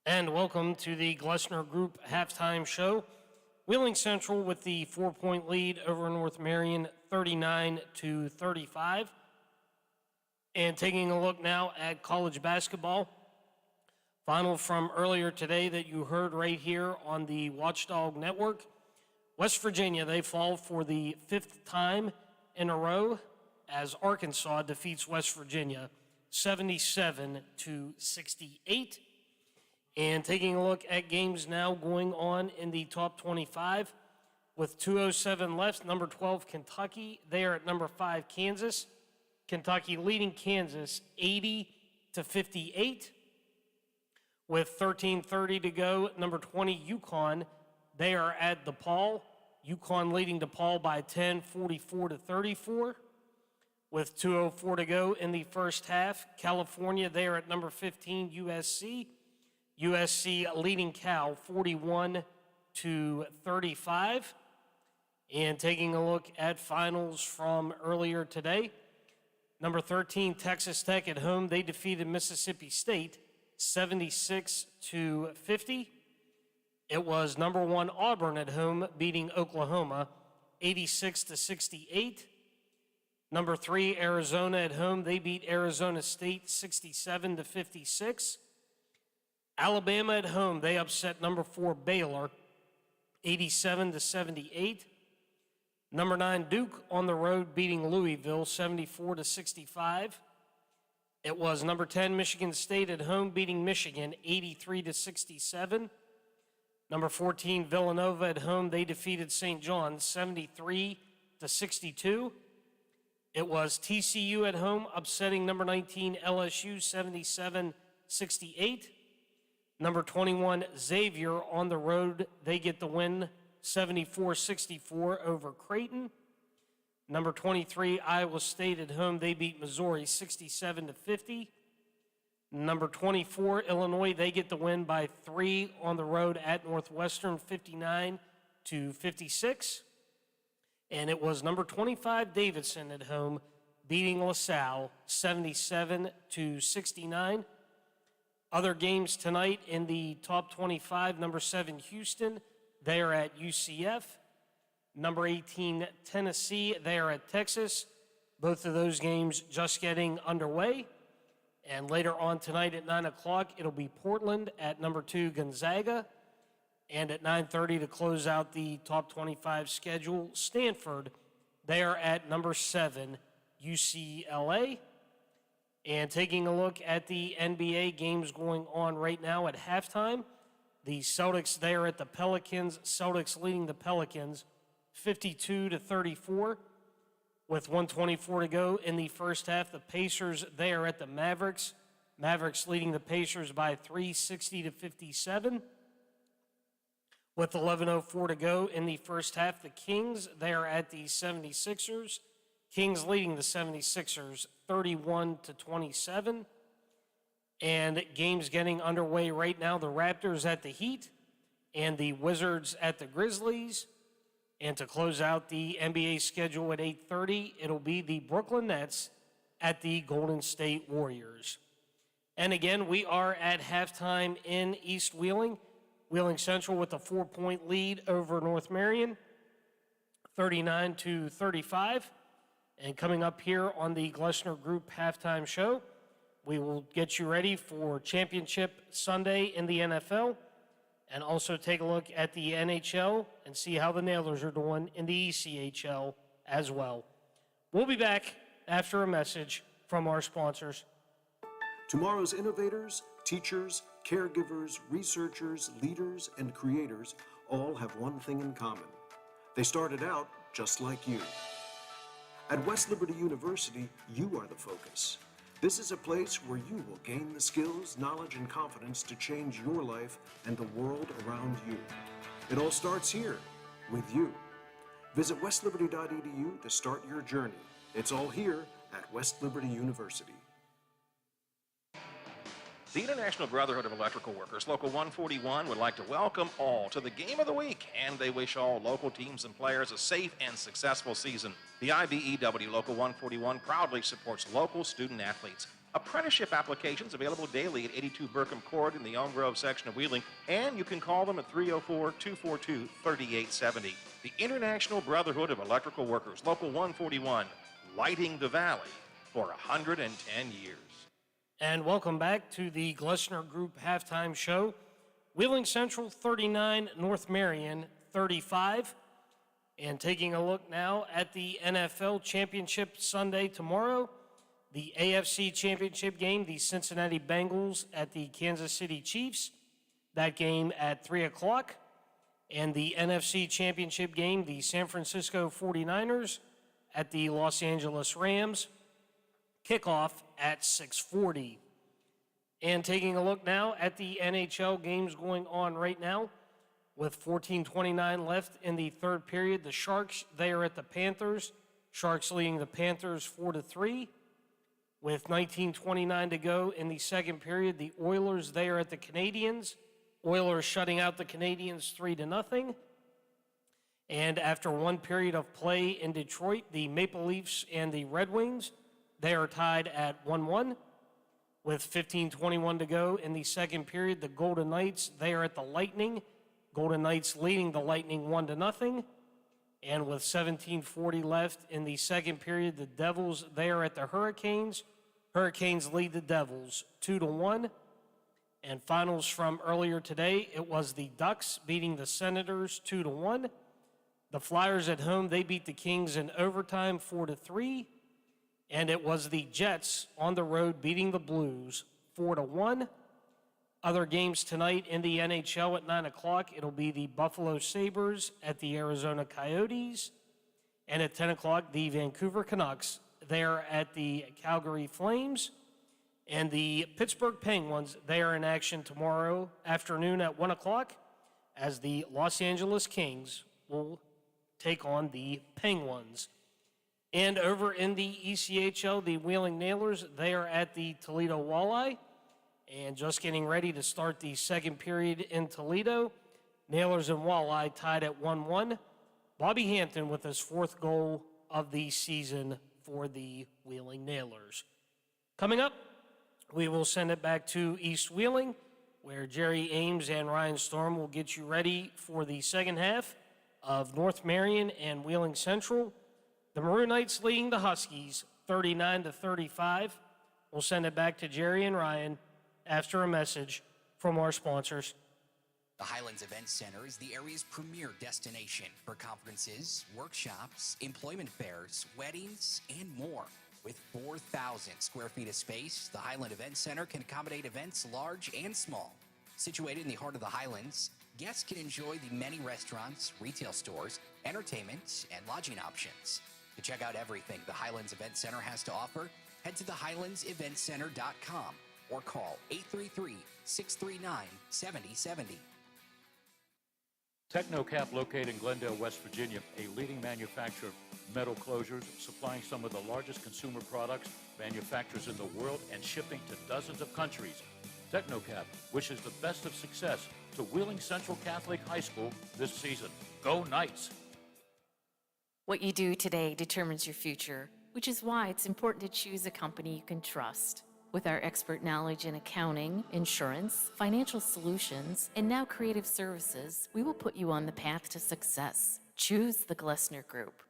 And welcome to the Glessner Group halftime show. Wheeling Central with the 4-point lead over North Marion, 39-35. And taking a look now at college basketball. Final from earlier today that you heard right here on the Watchdog Network. West Virginia, they fall for the 5th time in a row as Arkansas defeats West Virginia 77-68. And taking a look at games now going on in the top 25 with 2:07 left. Number 12, Kentucky. They are at number 5, Kansas. Kentucky leading Kansas 80-58. With 13:30 to go, number 20, UConn. They are at DePaul. UConn leading DePaul by 10, 44-34. With 2:04 to go in the first half, California, they are at number 15, USC. USC leading Cal 41-35. And taking a look at finals from earlier today, number 13, Texas Tech at home. They defeated Mississippi State 76-50. It was number 1, Auburn at home beating Oklahoma 86-68. Number 3, Arizona at home. They beat Arizona State 67-56. Alabama at home, they upset number 4 Baylor, 87-78. Number 9 Duke on the road beating Louisville, 74-65. It was number 10 Michigan State at home beating Michigan, 83-67. Number 14 Villanova at home, they defeated St. John's, 73-62. It was TCU at home upsetting number 19 LSU, 77-68. Number 21, Xavier on the road. They get the win 74-64 over Creighton. Number 23, Iowa State at home. They beat Missouri 67-50. Number 24, Illinois. They get the win by 3 on the road at Northwestern 59-56. And it was number 25, Davidson at home beating LaSalle 77-69. Other games tonight in the top 25, number 7, Houston, they are at UCF. Number 18, Tennessee, they are at Texas. Both of those games just getting underway. And later on tonight at 9 o'clock, it'll be Portland at number 2, Gonzaga. And at 9:30 to close out the top 25 schedule, Stanford, they are at number 7, UCLA. And taking a look at the NBA games going on right now at halftime, the Celtics there at the Pelicans. Celtics leading the Pelicans 52-34 with 1:24 to go in the first half. The Pacers there at the Mavericks. Mavericks leading the Pacers by 3, 60-57. With 11:04 to go in the first half, the Kings there at the 76ers. Kings leading the 76ers 31-27. And games getting underway right now. The Raptors at the Heat and the Wizards at the Grizzlies. And to close out the NBA schedule at 8:30, it'll be the Brooklyn Nets at the Golden State Warriors. And again, we are at halftime in East Wheeling. Wheeling Central with a 4-point lead over North Marion, 39-35. And coming up here on the Glessner Group halftime show, we will get you ready for Championship Sunday in the NFL and also take a look at the NHL and see how the Nailers are doing in the ECHL as well. We'll be back after a message from our sponsors. Tomorrow's innovators, teachers, caregivers, researchers, leaders, and creators all have one thing in common. They started out just like you. At West Liberty University, you are the focus. This is a place where you will gain the skills, knowledge, and confidence to change your life and the world around you. It all starts here, with you. Visit westliberty.edu to start your journey. It's all here at West Liberty University. The International Brotherhood of Electrical Workers, Local 141, would like to welcome all to the Game of the Week, and they wish all local teams and players a safe and successful season. The IBEW Local 141 proudly supports local student athletes. Apprenticeship applications available daily at 82 Burkham Court in the Elm Grove section of Wheeling, and you can call them at 304-242-3870. The International Brotherhood of Electrical Workers, Local 141, lighting the valley for 110 years. And welcome back to the Glessner Group halftime show. Wheeling Central 39, North Marion 35. And taking a look now at the NFL Championship Sunday tomorrow, the AFC Championship game, the Cincinnati Bengals at the Kansas City Chiefs. That game at 3 o'clock. And the NFC Championship game, the San Francisco 49ers at the Los Angeles Rams. Kickoff at 6:40. And taking a look now at the NHL games going on right now, with 14:29 left in the third period, the Sharks, they are at the Panthers. Sharks leading the Panthers 4-3. With 19:29 to go in the second period, the Oilers, they are at the Canadiens. Oilers shutting out the Canadiens 3-0. And after one period of play in Detroit, the Maple Leafs and the Red Wings, they are tied at 1-1. With 15:21 to go in the second period, the Golden Knights, they are at the Lightning. Golden Knights leading the Lightning 1-0. And with 17:40 left in the second period, the Devils, they are at the Hurricanes. Hurricanes lead the Devils 2-1. And finals from earlier today, it was the Ducks beating the Senators 2-1. The Flyers at home, they beat the Kings in overtime 4-3. And it was the Jets on the road beating the Blues 4-1. Other games tonight in the NHL at 9 o'clock, it'll be the Buffalo Sabres at the Arizona Coyotes. And at 10 o'clock, the Vancouver Canucks, they're at the Calgary Flames. And the Pittsburgh Penguins, they are in action tomorrow afternoon at 1 o'clock as the Los Angeles Kings will take on the Penguins. And over in the ECHL, the Wheeling Nailers, they are at the Toledo Walleye. And just getting ready to start the second period in Toledo. Nailers and Walleye tied at 1-1. Bobby Hampton with his fourth goal of the season for the Wheeling Nailers. Coming up, we will send it back to East Wheeling, where Jerry Ames and Ryan Storm will get you ready for the second half of North Marion and Wheeling Central. The Maroon Knights leading the Huskies 39-35. We'll send it back to Jerry and Ryan after a message from our sponsors. The Highlands Event Center is the area's premier destination for conferences, workshops, employment fairs, weddings, and more. With 4,000 square feet of space, the Highland Event Center can accommodate events large and small. Situated in the heart of the Highlands, guests can enjoy the many restaurants, retail stores, entertainment, and lodging options. To check out everything the Highlands Event Center has to offer, head to thehighlandseventcenter.com or call 833-639-7070. Technocap, located in Glendale, West Virginia, a leading manufacturer of metal closures, supplying some of the largest consumer products, manufacturers in the world, and shipping to dozens of countries. Technocap wishes the best of success to Wheeling Central Catholic High School this season. Go Knights! What you do today determines your future, which is why it's important to choose a company you can trust. With our expert knowledge in accounting, insurance, financial solutions, and now creative services, we will put you on the path to success. Choose the Glessner Group.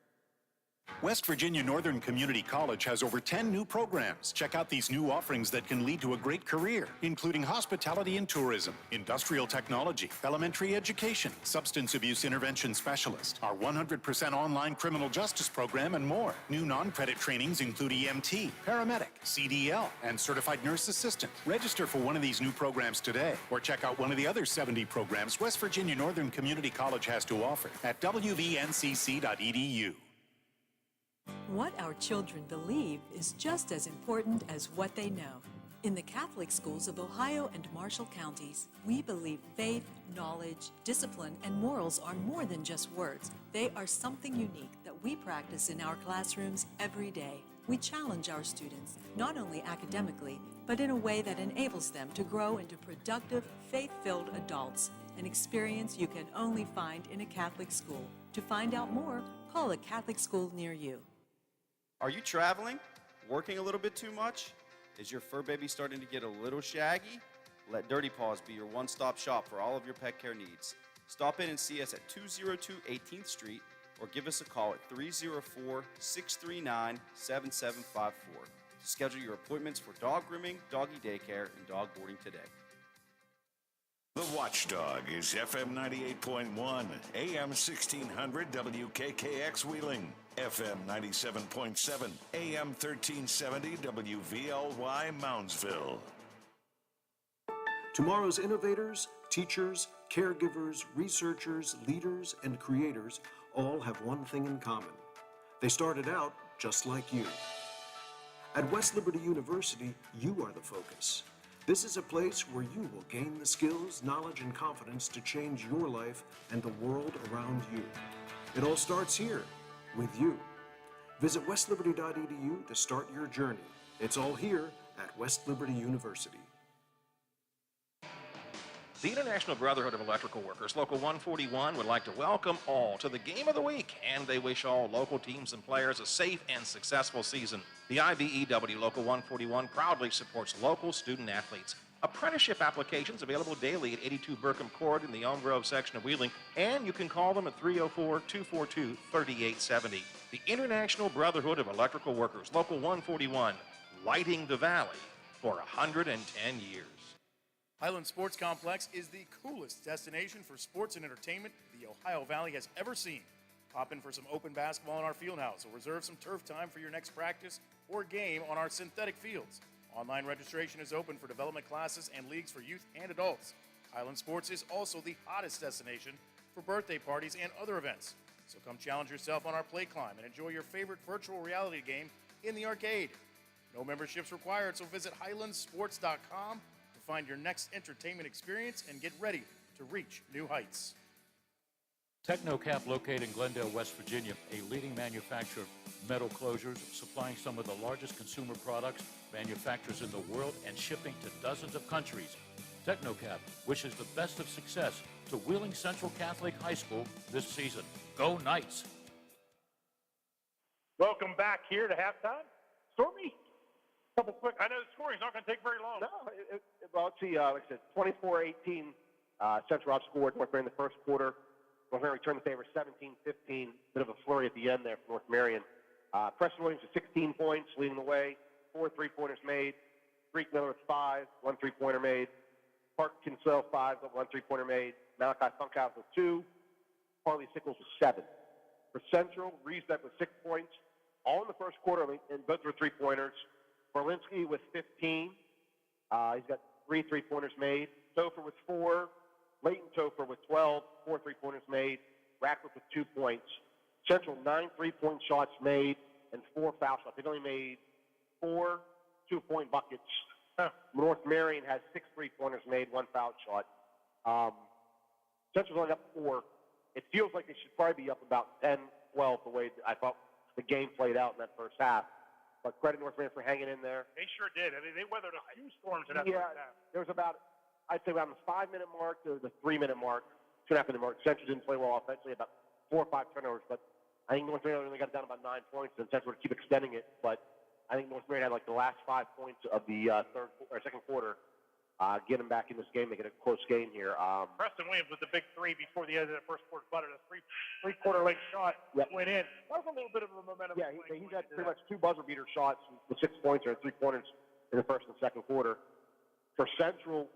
West Virginia Northern Community College has over 10 new programs. Check out these new offerings that can lead to a great career, including hospitality and tourism, industrial technology, elementary education, substance abuse intervention specialist, our 100% online criminal justice program, and more. New non-credit trainings include EMT, paramedic, CDL, and certified nurse assistant. Register for one of these new programs today, or check out one of the other 70 programs West Virginia Northern Community College has to offer at wvncc.edu. What our children believe is just as important as what they know. In the Catholic schools of Ohio and Marshall counties, we believe faith, knowledge, discipline, and morals are more than just words. They are something unique that we practice in our classrooms every day. We challenge our students, not only academically, but in a way that enables them to grow into productive, faith-filled adults, an experience you can only find in a Catholic school. To find out more, call a Catholic school near you. Are you traveling? Working a little bit too much? Is your fur baby starting to get a little shaggy? Let Dirty Paws be your one-stop shop for all of your pet care needs. Stop in and see us at 202 18th Street or give us a call at 304-639-7754 to schedule your appointments for dog grooming, doggy daycare, and dog boarding today. The Watchdog is FM 98.1, AM 1600 WKKX Wheeling, FM 97.7, AM 1370 WVLY Moundsville. Tomorrow's innovators, teachers, caregivers, researchers, leaders, and creators all have one thing in common. They started out just like you. At West Liberty University, you are the focus. This is a place where you will gain the skills, knowledge, and confidence to change your life and the world around you. It all starts here, with you. Visit westliberty.edu to start your journey. It's all here at West Liberty University. The International Brotherhood of Electrical Workers, Local 141, would like to welcome all to the Game of the Week, and they wish all local teams and players a safe and successful season. The IBEW Local 141 proudly supports local student athletes. Apprenticeship applications available daily at 82 Burkham Court in the Elm Grove section of Wheeling, and you can call them at 304-242-3870. The International Brotherhood of Electrical Workers, Local 141, lighting the valley for 110 years. Highland Sports Complex is the coolest destination for sports and entertainment the Ohio Valley has ever seen. Pop in for some open basketball in our field house or reserve some turf time for your next practice or game on our synthetic fields. Online registration is open for development classes and leagues for youth and adults. Highland Sports is also the hottest destination for birthday parties and other events. So come challenge yourself on our play climb and enjoy your favorite virtual reality game in the arcade. No memberships required, so visit highlandsports.com to find your next entertainment experience and get ready to reach new heights. Technocap, located in Glendale, West Virginia, a leading manufacturer of metal closures, supplying some of the largest consumer products, manufacturers in the world, and shipping to dozens of countries. Technocap wishes the best of success to Wheeling Central Catholic High School this season. Go Knights! Welcome back here to halftime. Stormy, couple quick. I know the scoring's not going to take very long. No, well, let's see. Like I said, 24-18. Central outscored North Marion in the first quarter. North Marion returned the favor 17-15. Bit of a flurry at the end there for North Marion. Preston Williams with 16 points, leading the way. 4 3-pointers made. Greek Miller with 5, 1 3-pointer made. Park Kinsell 5, 1 3-pointer made. Malachi Funkhouse with 2. Harley Sickles with 7. For Central, Riesbeck with 6 points, all in the first quarter, and both were 3-pointers. Berlinski with 15. He's got 3 3-pointers made. Topher with 4. Leighton Topher with 12, 4 3-pointers made. Ratcliffe with 2 points. Central, 9 3-point shots made and 4 foul shots. They've only made 4 2-point buckets. North Marion has 6 3-pointers made, 1 foul shot. Central's only up 4. It feels like they should probably be up about 10, 12 the way I thought the game played out in that first half. But credit North Marion for hanging in there. They sure did. I mean, they weathered a few storms in that first half. There was about, I'd say around the 5-minute mark to the 3-minute mark, 2.5-minute mark. Central didn't play well offensively, about 4 or 5 turnovers. But I think North Marion only got down about 9 points, and Central would keep extending it. But I think North Marion had like the last 5 points of the second quarter get them back in this game, make it a close game here. Preston Williams with the big three before the end of the first quarter butter. The three-quarter length shot went in. That was a little bit of a momentum. Yeah, he's had pretty much 2 buzzer beater shots with 6 points or 3 pointers in the first and second quarter. For Central,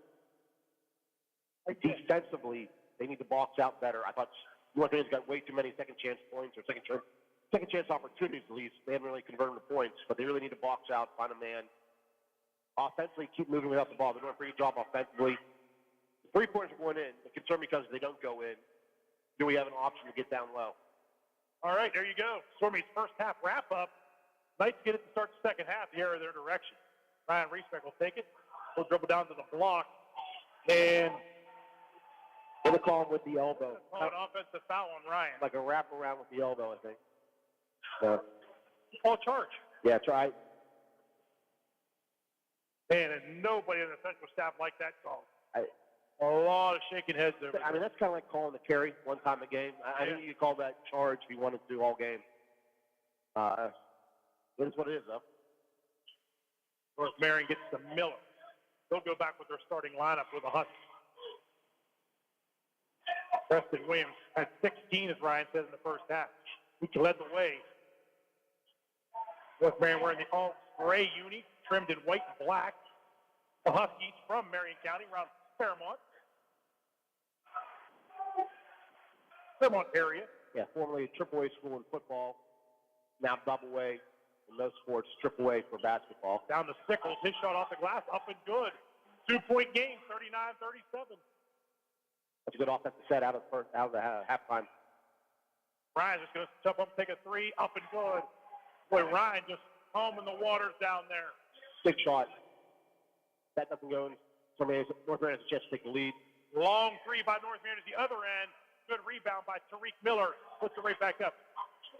defensively, they need to box out better. I thought North Virginia's got way too many second chance points or second chance opportunities at least. They haven't really converted them to points, but they really need to box out, find a man. Offensively, keep moving without the ball. They're doing a pretty good job offensively. The 3-pointers are going in. The concern because they don't go in. Do we have an option to get down low? All right, there you go. Stormy's first half wrap-up. Knights get it to start the second half. The error of their direction. Ryan Reesbeck will take it. He'll dribble down to the block. And they're going to call him with the elbow. Call an offensive foul on Ryan. Like a wraparound with the elbow, I think. Call charge. Yeah, try. And nobody in the central staff liked that call. A lot of shaking heads there. I mean, that's kind of like calling the carry one time a game. I think you could call that charge if you wanted to all game. It is what it is, though. North Marion gets to Miller. They'll go back with their starting lineup with a Huskies. Preston Williams had 16, as Ryan says, in the first half. He led the way. North Marion wearing the all gray uni, trimmed in white and black. The Huskies from Marion County around Fairmont area. Yeah, formerly a AAA school in football, now double A in those sports, AAA for basketball. Down to Sickles, his shot off the glass, up and good. 2-point game, 39-37. That's a good offensive set out of the halftime. Ryan's just going to jump up and take a 3, up and good. Boy, Ryan just combing the waters down there. Big shot. That doesn't go in. North Marion has a chance to take the lead. Long 3 by North Marion at the other end. Good rebound by Tariq Miller. Puts it right back up.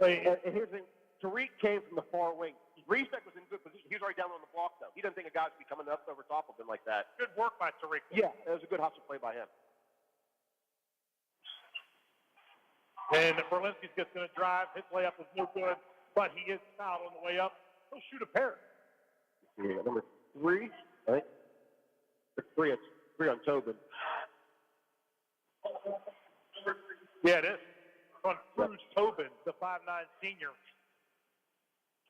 And here's the thing. Tariq came from the far wing. Reesbeck was in good position. He was already down on the block, though. He doesn't think a guy would be coming up over top of him like that. Good work by Tariq. Yeah, it was a good hustle play by him. And Berlinski's just going to drive. His layup is no good, but he is fouled on the way up. He'll shoot a pair. Yeah, number 3, I think. 3 on Tobin. Yeah, it is. On Cruz Tobin, the 5'9" senior.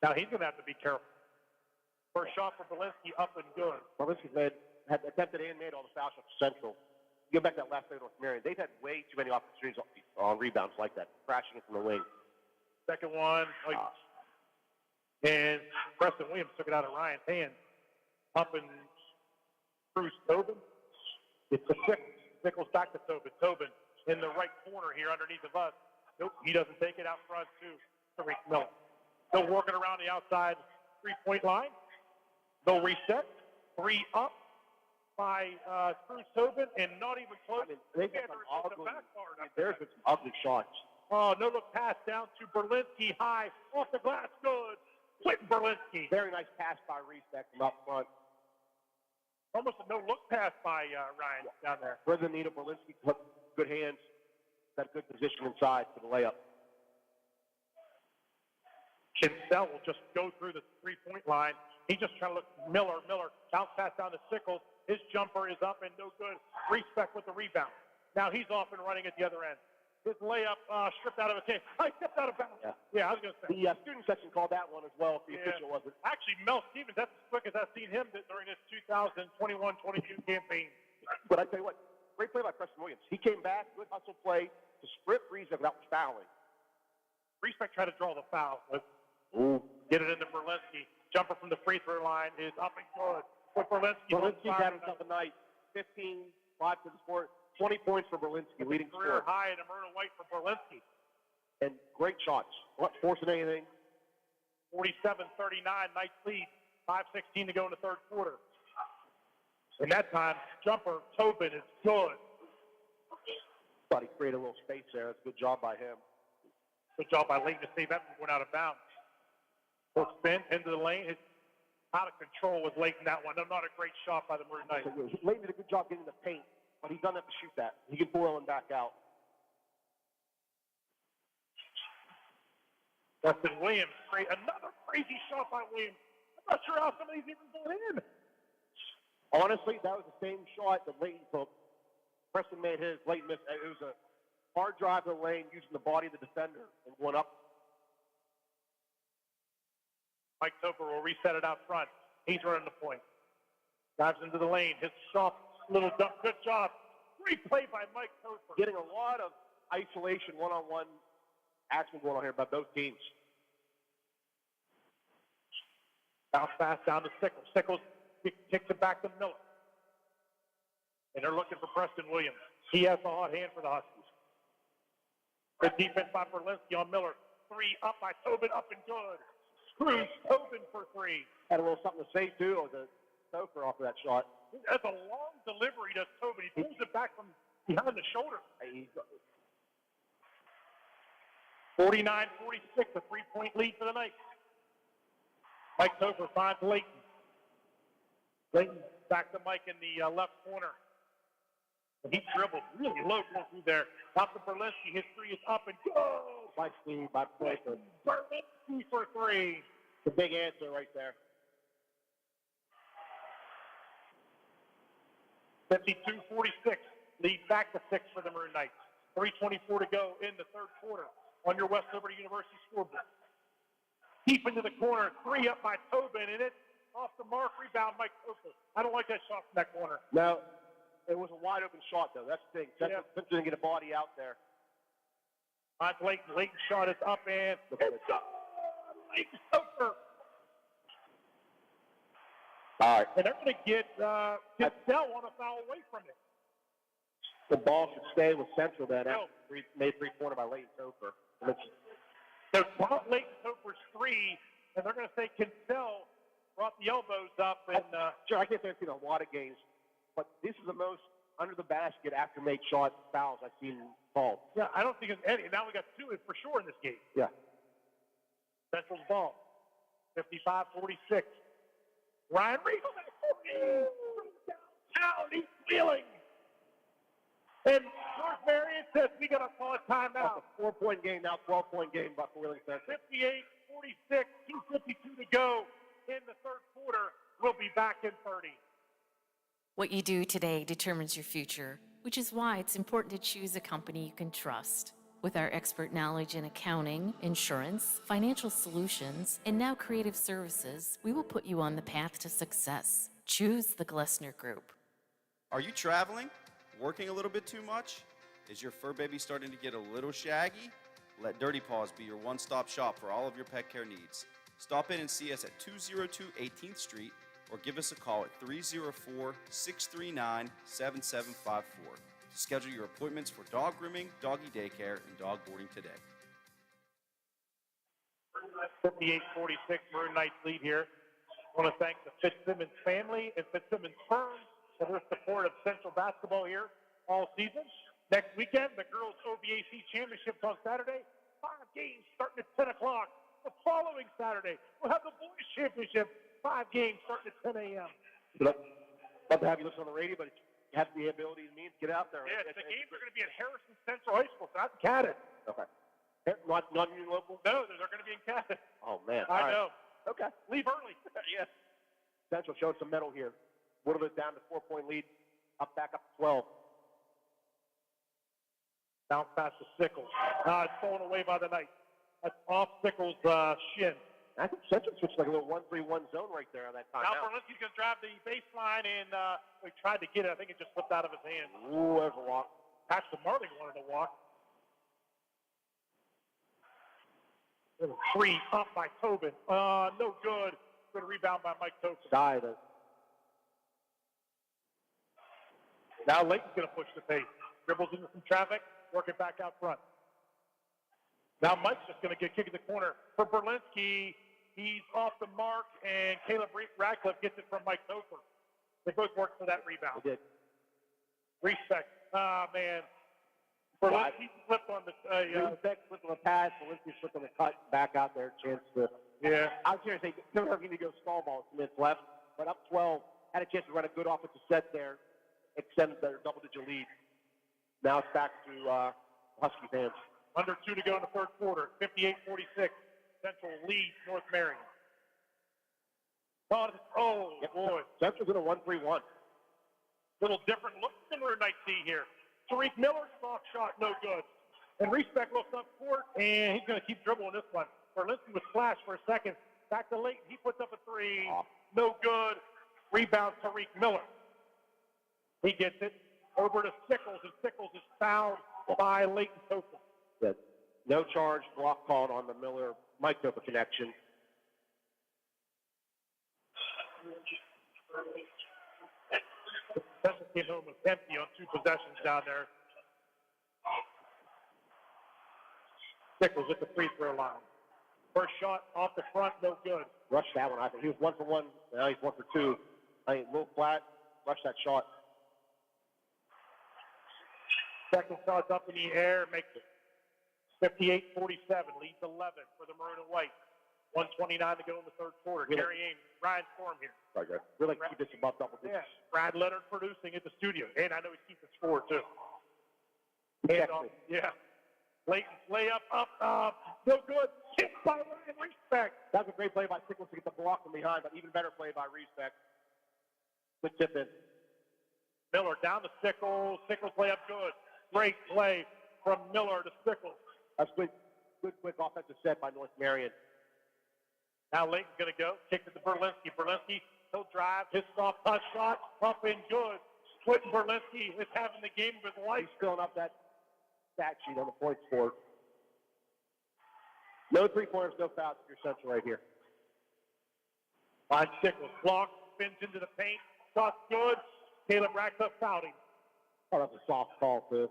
Now he's going to have to be careful. First shot for Berlinski, up and good. Berlinski had attempted and made all the foul shots for Central. You go back to that last play with North Marion. They've had way too many opportunities on rebounds like that, crashing it from the wing. Second one. And Preston Williams took it out of Ryan's hand. Up and Cruz Tobin. It's the Sickles back to Tobin. Tobin in the right corner here underneath of us. Nope, he doesn't take it out front to Tariq Miller. Still working around the outside 3-point line. They'll reset. 3 up by Cruz Tobin and not even close. I mean, they've got some ugly, there's been some ugly shots. Oh, no look pass down to Berlinski high. Off the glass, good. Quentin Berlinski. Very nice pass by Reesbeck from up front. Almost a no-look pass by Ryan down there. Further than Nito, Berlinski put good hands, got a good position inside for the layup. Kinsell will just go through the 3-point line. He just trying to look Miller, bounce pass down to Sickles. His jumper is up and no good. Reesbeck with the rebound. Now he's off and running at the other end. His layup stripped out of his hand. I stepped out of bounds. Yeah, I was going to say. The student section called that one as well if the official wasn't. Actually, Mel Stevens, that's as quick as I've seen him during this 2021-22 campaign. But I tell you what, great play by Preston Williams. He came back, good hustle play to sprint Reesbeck without fouling. Reesbeck tried to draw the foul. But get it into Berlinski. Jumper from the free throw line is up and good. But Berlinski's having himself a night. 15, 5 to the sport. 20 points for Berlinski, leading career scorer. high in a Myrna White for Berlinski. And great shots. Not forcing anything. 47-39, Knights lead. 5:16 to go in the third quarter. And that time, jumper Tobin is good. Thought he created a little space there. That's a good job by him. Good job by Layton to save that one out of bounds. Full spin into the lane. It's out of control with Layton that one. Not a great shot by the Maroon Knights. Layton did a good job getting the paint, but he doesn't have to shoot that. He can pull him back out. Preston Williams, another crazy shot by Williams. I'm not sure how some of these even go in. Honestly, that was the same shot that Leighton took. Preston made his. Leighton missed. It was a hard drive to the lane using the body of the defender and going up. Mike Topher will reset it out front. He's running the point. Dives into the lane. His soft little dump. Good job. Great play by Mike Topher. Getting a lot of isolation, one-on-one action going on here by both teams. Bounce pass down to Sickles. Sickles kicks it back to Miller. And they're looking for Preston Williams. He has the hot hand for the Huskies. Good defense by Berlinski on Miller. 3 up by Tobin, up and good. Screws Tobin for 3. Had a little something to say, too, with the Topher off of that shot. That's a long delivery to Tobin. He pulls it back from behind the shoulder. 49-46, a 3-point lead for the night. Mike Topher finds Leighton. Leighton back to Mike in the left corner. And he dribbled really low going through there. Up to Berlinski. His 3 is up and go. By speed, by Topher. Berlinski for 3. The big answer right there. 52-46. Lead back to 6 for the Maroon Knights. 3:24 to go in the third quarter on your West Liberty University scoreboard. Deep into the corner, 3 up by Tobin, and it's off the mark. Rebound, Mike Topher. I don't like that shot from that corner. No, it was a wide open shot, though. That's the thing. Simpson didn't get a body out there. On Leighton. Leighton's shot is up, and it's up. Leighton Topher. All right. And they're going to get Kinsell on a foul away from it. The ball should stay with Central then. Made 3-pointer by Leighton Topher. So brought Leighton Topher's 3, and they're going to say Kinsell brought the elbows up. And sure, I can't say I've seen a lot of games, but this is the most under the basket after made shot fouls I've seen called. Yeah, I don't think it's any. Now we got 2 for sure in this game. Yeah. Central's ball. 55-46. Ryan Regal downtown. He's wheeling. And North Marion says we got to call a timeout. That's a 4-point game now, 12-point game by Wheeling Central. 58-46, 2:52 to go in the third quarter. We'll be back in 30. What you do today determines your future, which is why it's important to choose a company you can trust. With our expert knowledge in accounting, insurance, financial solutions, and now creative services, we will put you on the path to success. Choose the Glessner Group. Are you traveling? Working a little bit too much? Is your fur baby starting to get a little shaggy? Let Dirty Paws be your one-stop shop for all of your pet care needs. Stop in and see us at 202 18th Street or give us a call at 304-639-7754 to schedule your appointments for dog grooming, doggy daycare, and dog boarding today. 58-46, Maroon Knights lead here. I want to thank the Fitzsimmons family and Fitzsimmons firm for their support of Central basketball here all season. Next weekend, the girls' OVAC championships on Saturday. 5 games starting at 10 o'clock. The following Saturday, we'll have the boys' championship. 5 games starting at 10 a.m. Love to have you listen on the radio, but you have the ability and means to get out there. Yeah, the games are going to be at Harrison Central High School, not in Cadden. Okay. Not in your local? No, they're going to be in Cadden. Oh, man. I know. Okay. Leave early. Yes. Central showed some mettle here. Whittled it down to 4-point lead. Back up to 12. Bounce pass to Sickles. It's thrown away by the Knights. That's off Sickles' shin. I think Central switched like a little 1-3-1 zone right there on that time. Now Berlinski's going to drive the baseline, and he tried to get it. I think it just slipped out of his hand. Ooh, there's a walk. Paxton Marling wanted to walk. 3 up by Tobin. No good. Good rebound by Mike Tobin. Died it. Now Leighton's going to push the pace. Dribbles into some traffic, working back out front. Now Mike's just going to get kicked in the corner for Berlinski. He's off the mark, and Caleb Radcliffe gets it from Mike Topher. They both worked for that rebound. They did. Respect. Man. Berlinski slipped on the... Respect slipped on the pass. Berlinski slipped on the cut. Back out there. Chance to... Yeah. I was going to say, they're going to go stall ball. 2 minutes left. But up 12. Had a chance to run a good offensive set there. Extend their double-digit lead. Now it's back to Husky fans. Under 2 to go in the third quarter. 58-46. Central leads North Marion. Oh, boy. Central's in a 1-3-1. Little different look than we might see here. Tariq Miller, soft shot, no good. And Respect looks up court, and he's going to keep dribbling this one. Berlinski was flashed for a second. Back to Leighton. He puts up a three. No good. Rebound, Tariq Miller. He gets it over to Sickles, and Sickles is fouled by Leighton Topher. Good. No charge, block called on the Mike Topher connection. Special team home was empty on 2 possessions down there. Sickles at the free throw line. First shot off the front, no good. Rushed that one. I think he was 1 for 1. Now he's 1 for 2. I think a little flat. Rushed that shot. Second shot's up in the air, makes it. 58-47, leads 11 for the Maroon and White. 1:29 to go in the third quarter. Really? Gary Ames, Ryan Storm here. Okay. Really keep this above double digits. Yeah. Brad Leonard producing at the studio. And I know he's keeping score, too. Exactly. Yeah. Leighton's layup, up, no good. Hit by Ryan Respect. That was a great play by Sickles to get the block from behind, but even better play by Respect. Good tip in. Miller down to Sickles. Sickles layup good. Great play from Miller to Sickles. That's good quick offensive set by North Marion. Now Leighton's going to go. Kick it to Berlinski. Berlinski, he'll drive. His soft touch shot. Up and good. Quentin Berlinski is having the game of his life. He's filling up that stat sheet on the points board. No 3-pointers, no fouls for your Central right here. Finds Sickles. Block, spins into the paint. Shot's good. Caleb Ratcliffe fouled him. Oh, that's a soft call, too.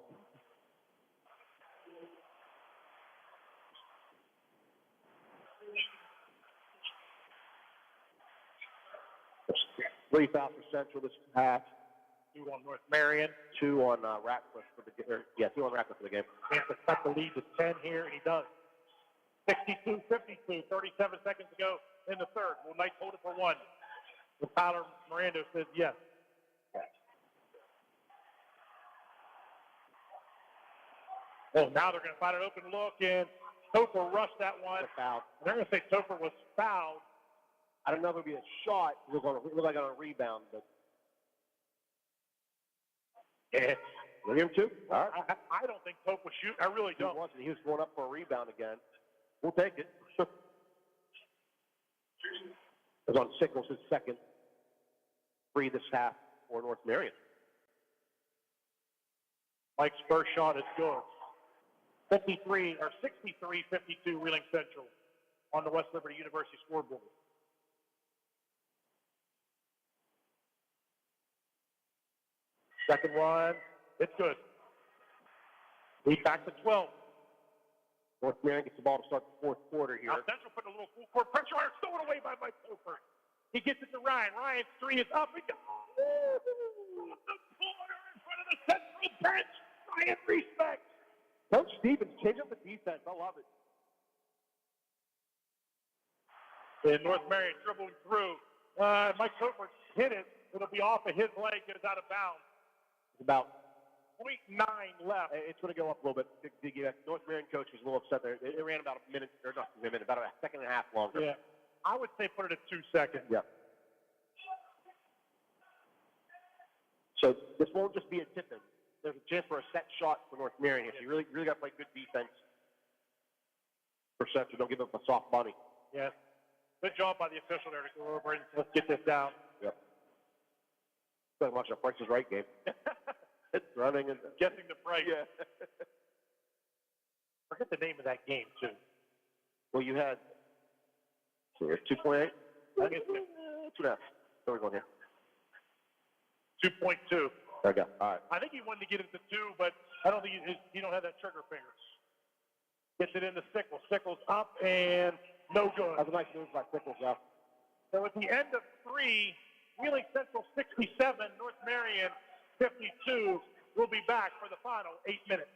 Three fouls for Central this half. 2 on North Marion. 2 on Ratcliffe for the game. Yeah, 2 on Ratcliffe for the game. Chance to cut the lead to 10 here, and he does. 62-52, 37 seconds to go in the third. Will Knights hold it for 1? The Tyler Miranda says yes. Oh, now they're going to find an open look, and Topher rushed that one. Foul. And they're going to say Topher was fouled. I don't know if it would be a shot. It looked like on a rebound, but yeah. We'll give him 2. All right. I don't think Topher was shooting. I really don't. He was going up for a rebound again. We'll take it. It was on Sickles' second free this half for North Marion. Mike's first shot is good. 63 or 63-52 Wheeling Central on the West Liberty University scoreboard. Second one, it's good. Lead back to 12. North Marion gets the ball to start the fourth quarter here. Now Central putting a little full court pressure on it, stolen away by Mike Topher. He gets it to Ryan. Ryan's 3 is up. The corner in front of the Central bench. Ryan Respect. Coach Stevens, change up the defense. I love it. And North Marion dribbling through. Mike Topher hit it. It'll be off of his leg. It is out of bounds. It's about 0.9 left. It's going to go up a little bit. The North Marion coach was a little upset there. It ran about a minute, or not a minute, about a second and a half longer. Yeah. I would say put it at 2 seconds. Yeah. So this won't just be a tip-in. There's a chance for a set shot for North Marion here. So you really got to play good defense for Central. Don't give up a soft bunny. Yeah. Good job by the official there to go over and let's get this down. Yep. It's like watching a Price is Right game. It's running and guessing the price. Yeah. Forget the name of that game too. Well, you had 2.8. I think it's 2.5. Where are we going here? 2.2. There we go. All right. I think he wanted to get it to 2, but I don't think he don't have that trigger fingers. Gets it into Sickles. Sickles up and no good. That was a nice move by Sickles, yeah. So at the end of 3, Wheeling Central 67, North Marion 52. We'll be back for the final 8 minutes.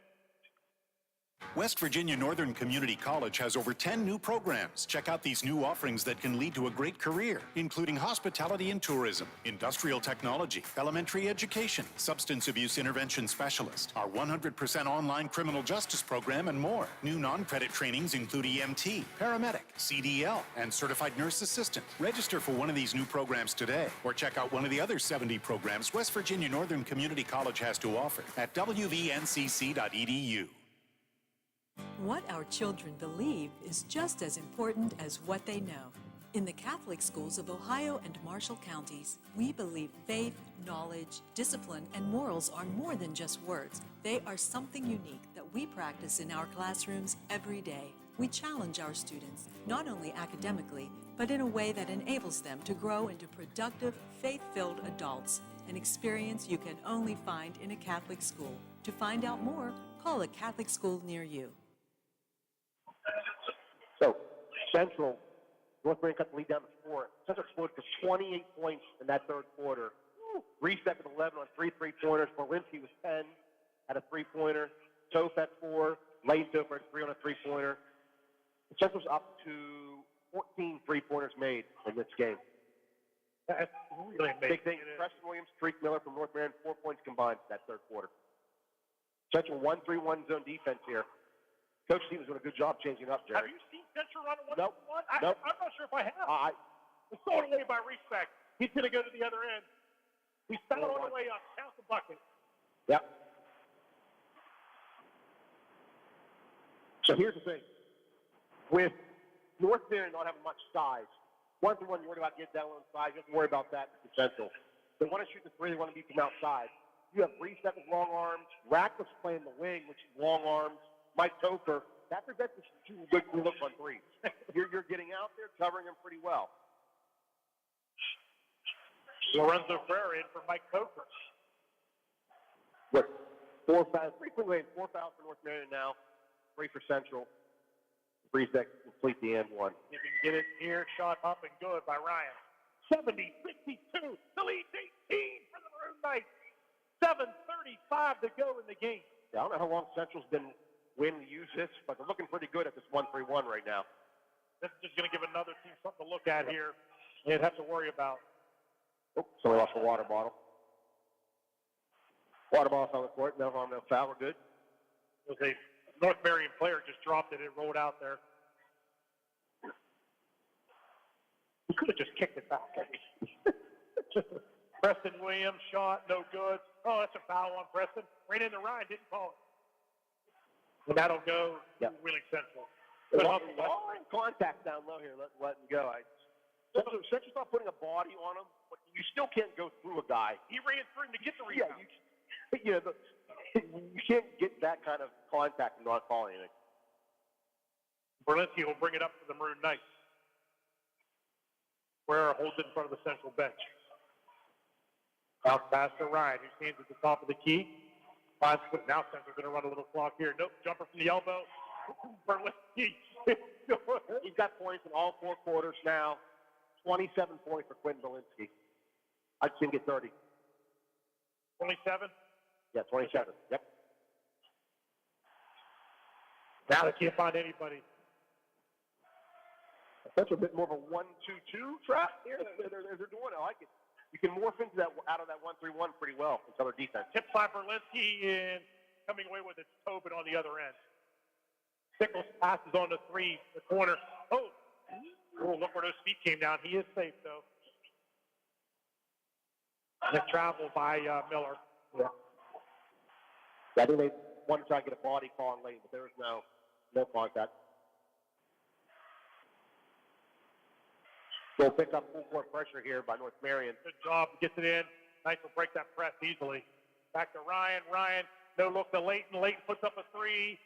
West Virginia Northern Community College has over 10 new programs. Check out these new offerings that can lead to a great career, including hospitality and tourism, industrial technology, elementary education, substance abuse intervention specialist, our 100% online criminal justice program, and more. New non-credit trainings include EMT, paramedic, CDL, and certified nurse assistant. Register for one of these new programs today, or check out one of the other 70 programs West Virginia Northern Community College has to offer at wvncc.edu. What our children believe is just as important as what they know. In the Catholic schools of Ohio and Marshall counties, we believe faith, knowledge, discipline, and morals are more than just words. They are something unique that we practice in our classrooms every day. We challenge our students, not only academically, but in a way that enables them to grow into productive, faith-filled adults, an experience you can only find in a Catholic school. To find out more, call a Catholic school near you. So, Central, North Marion cut the lead down to 4. Central exploded for 28 points in that third quarter. Reset with 11 on 3 3-pointers. Berlinski was 10 at a 3-pointer. Toph at 4. Lane Topher at 3 on a 3-pointer. Central's up to 14 3-pointers made in this game. That's really amazing. Big thing. Preston Williams, Tariq Miller from North Marion, 4 points combined in that third quarter. Central 1-3-1 zone defense here. Coach Stevens doing a good job changing up, Jerry. Have you seen Central run a 1-1? Nope. I'm not sure if I have. It's thrown away by Respect. He's going to go to the other end. He's fouled on the way up. Count the bucket. Yep. So here's the thing. With North Marion not having much size, 1-1, you're worried about getting down on size. You don't have to worry about that with Central. They want to shoot the three. They want to beat them outside. You have Reset with long arms. Ratcliffe's playing the wing, which is long arms. Mike Topher, that prevents you from shooting good look on threes. You're getting out there, covering him pretty well. Lorenzo Ferrer in for Mike Topher. With 4 fouls, 3 lanes, 4 fouls for North Marion now, 3 for Central. Reset complete the end one. If you can get it here, shot up and good by Ryan. 70-62, the lead 18 for the Maroon Knights. 7:35 to go in the game. Yeah, I don't know how long Central's been waiting to use this, but they're looking pretty good at this 1-3-1 right now. This is just going to give another team something to look at here and have to worry about. Oh, somebody lost a water bottle. Water bottle's on the court. No harm, no foul. We're good. It was a North Marion player just dropped it. It rolled out there. He could have just kicked it back. Preston Williams shot, no good. Oh, that's a foul on Preston. Ran into Ryan, didn't call it. And that'll go to Wheeling Central. All in contact down low here, let him go. Central's not putting a body on him, but you still can't go through a guy. He ran through him to get the rebound. Yeah, you can't get that kind of contact and not call anything. Berlinski will bring it up for the Maroon Knights. Guerrero holds it in front of the Central bench. Out pass to Ryan, who stands at the top of the key. Now Central's going to run a little clock here. Nope, jumper from the elbow. Berlinski. He's got points in all 4 quarters now. 27 points for Quinn Berlinski. I'd see him get 30. 27? Yeah, 27. Yep. Now they can't find anybody. That's a bit more of a 1-2-2 trap here. They're doing it. I like it. You can morph into that out of that 1-3-1 pretty well with other defense. Tipped by Berlinski and coming away with it, Tobin on the other end. Sickles passes on the 3, the corner. Oh, look where those feet came down. He is safe, though. The travel by Miller. Yeah. I think they want to try to get a body call in lane, but there was no contact. We'll pick up full court pressure here by North Marion. Good job. Gets it in. Knights will break that press easily. Back to Ryan. Ryan, no look to Leighton. Leighton puts up a 3.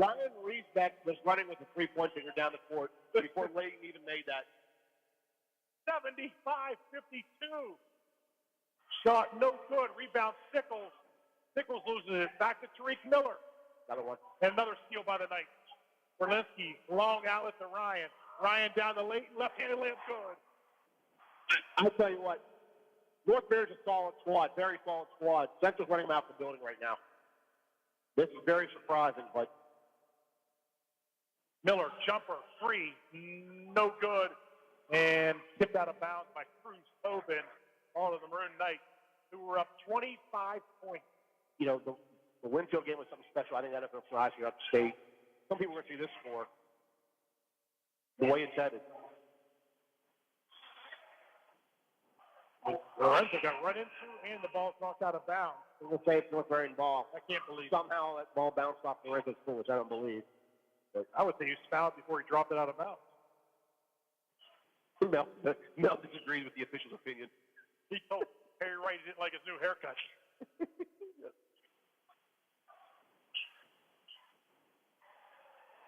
Ryan Reesbeck was running with a 3-point finger down the court before Leighton even made that. 75-52. Shot no good. Rebound Sickles. Sickles loses it. Back to Tariq Miller. Another one. And another steal by the Knights. Berlinski, long outlet to Ryan. Ryan down the Leighton, left-handed layup good. I'll tell you what, North Marion's a solid squad, very solid squad. Central's running them out the building right now. This is very surprising, but Miller, jumper, free, no good, and tipped out of bounds by Cruz Tobin, all of the Maroon Knights, who were up 25 points. you know, the Winfield game was something special. I think that NFL flies here upstate. Some people were going to see this for the way it's headed. Lorenzo got run into, and the ball's knocked out of bounds. We'll say it's North Marion ball. I can't believe Somehow that ball bounced off Lorenzo's foot, which I don't believe. it. I would say he was fouled before he dropped it out of bounds. Mel disagrees with the official's opinion. He told Harry Wright he didn't like his new haircut.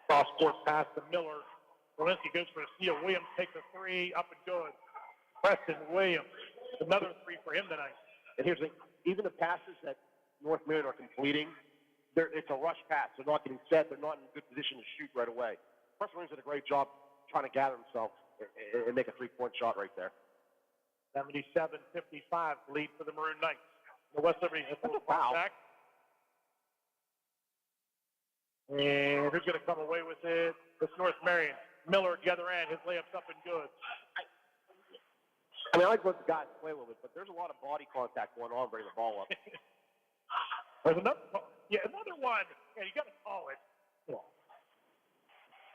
Cross court pass to Miller. Walensky goes for a steal. Williams takes a three, up and good. Preston Williams, another three for him tonight. And here's the thing. Even the passes that North Marion are completing, it's a rush pass. They're not getting set. They're not in a good position to shoot right away. Preston Williams did a great job trying to gather himself and make a three-point shot right there. 77-55 lead for the Maroon Knights. The West Liberty has a foul. back. And who's going to come away with it? It's North Marion. Miller at the other end. His layup's up and good. I mean, I like what the guys play with it, but there's a lot of body contact going on bringing the ball up. There's another one. Yeah, you got to call it.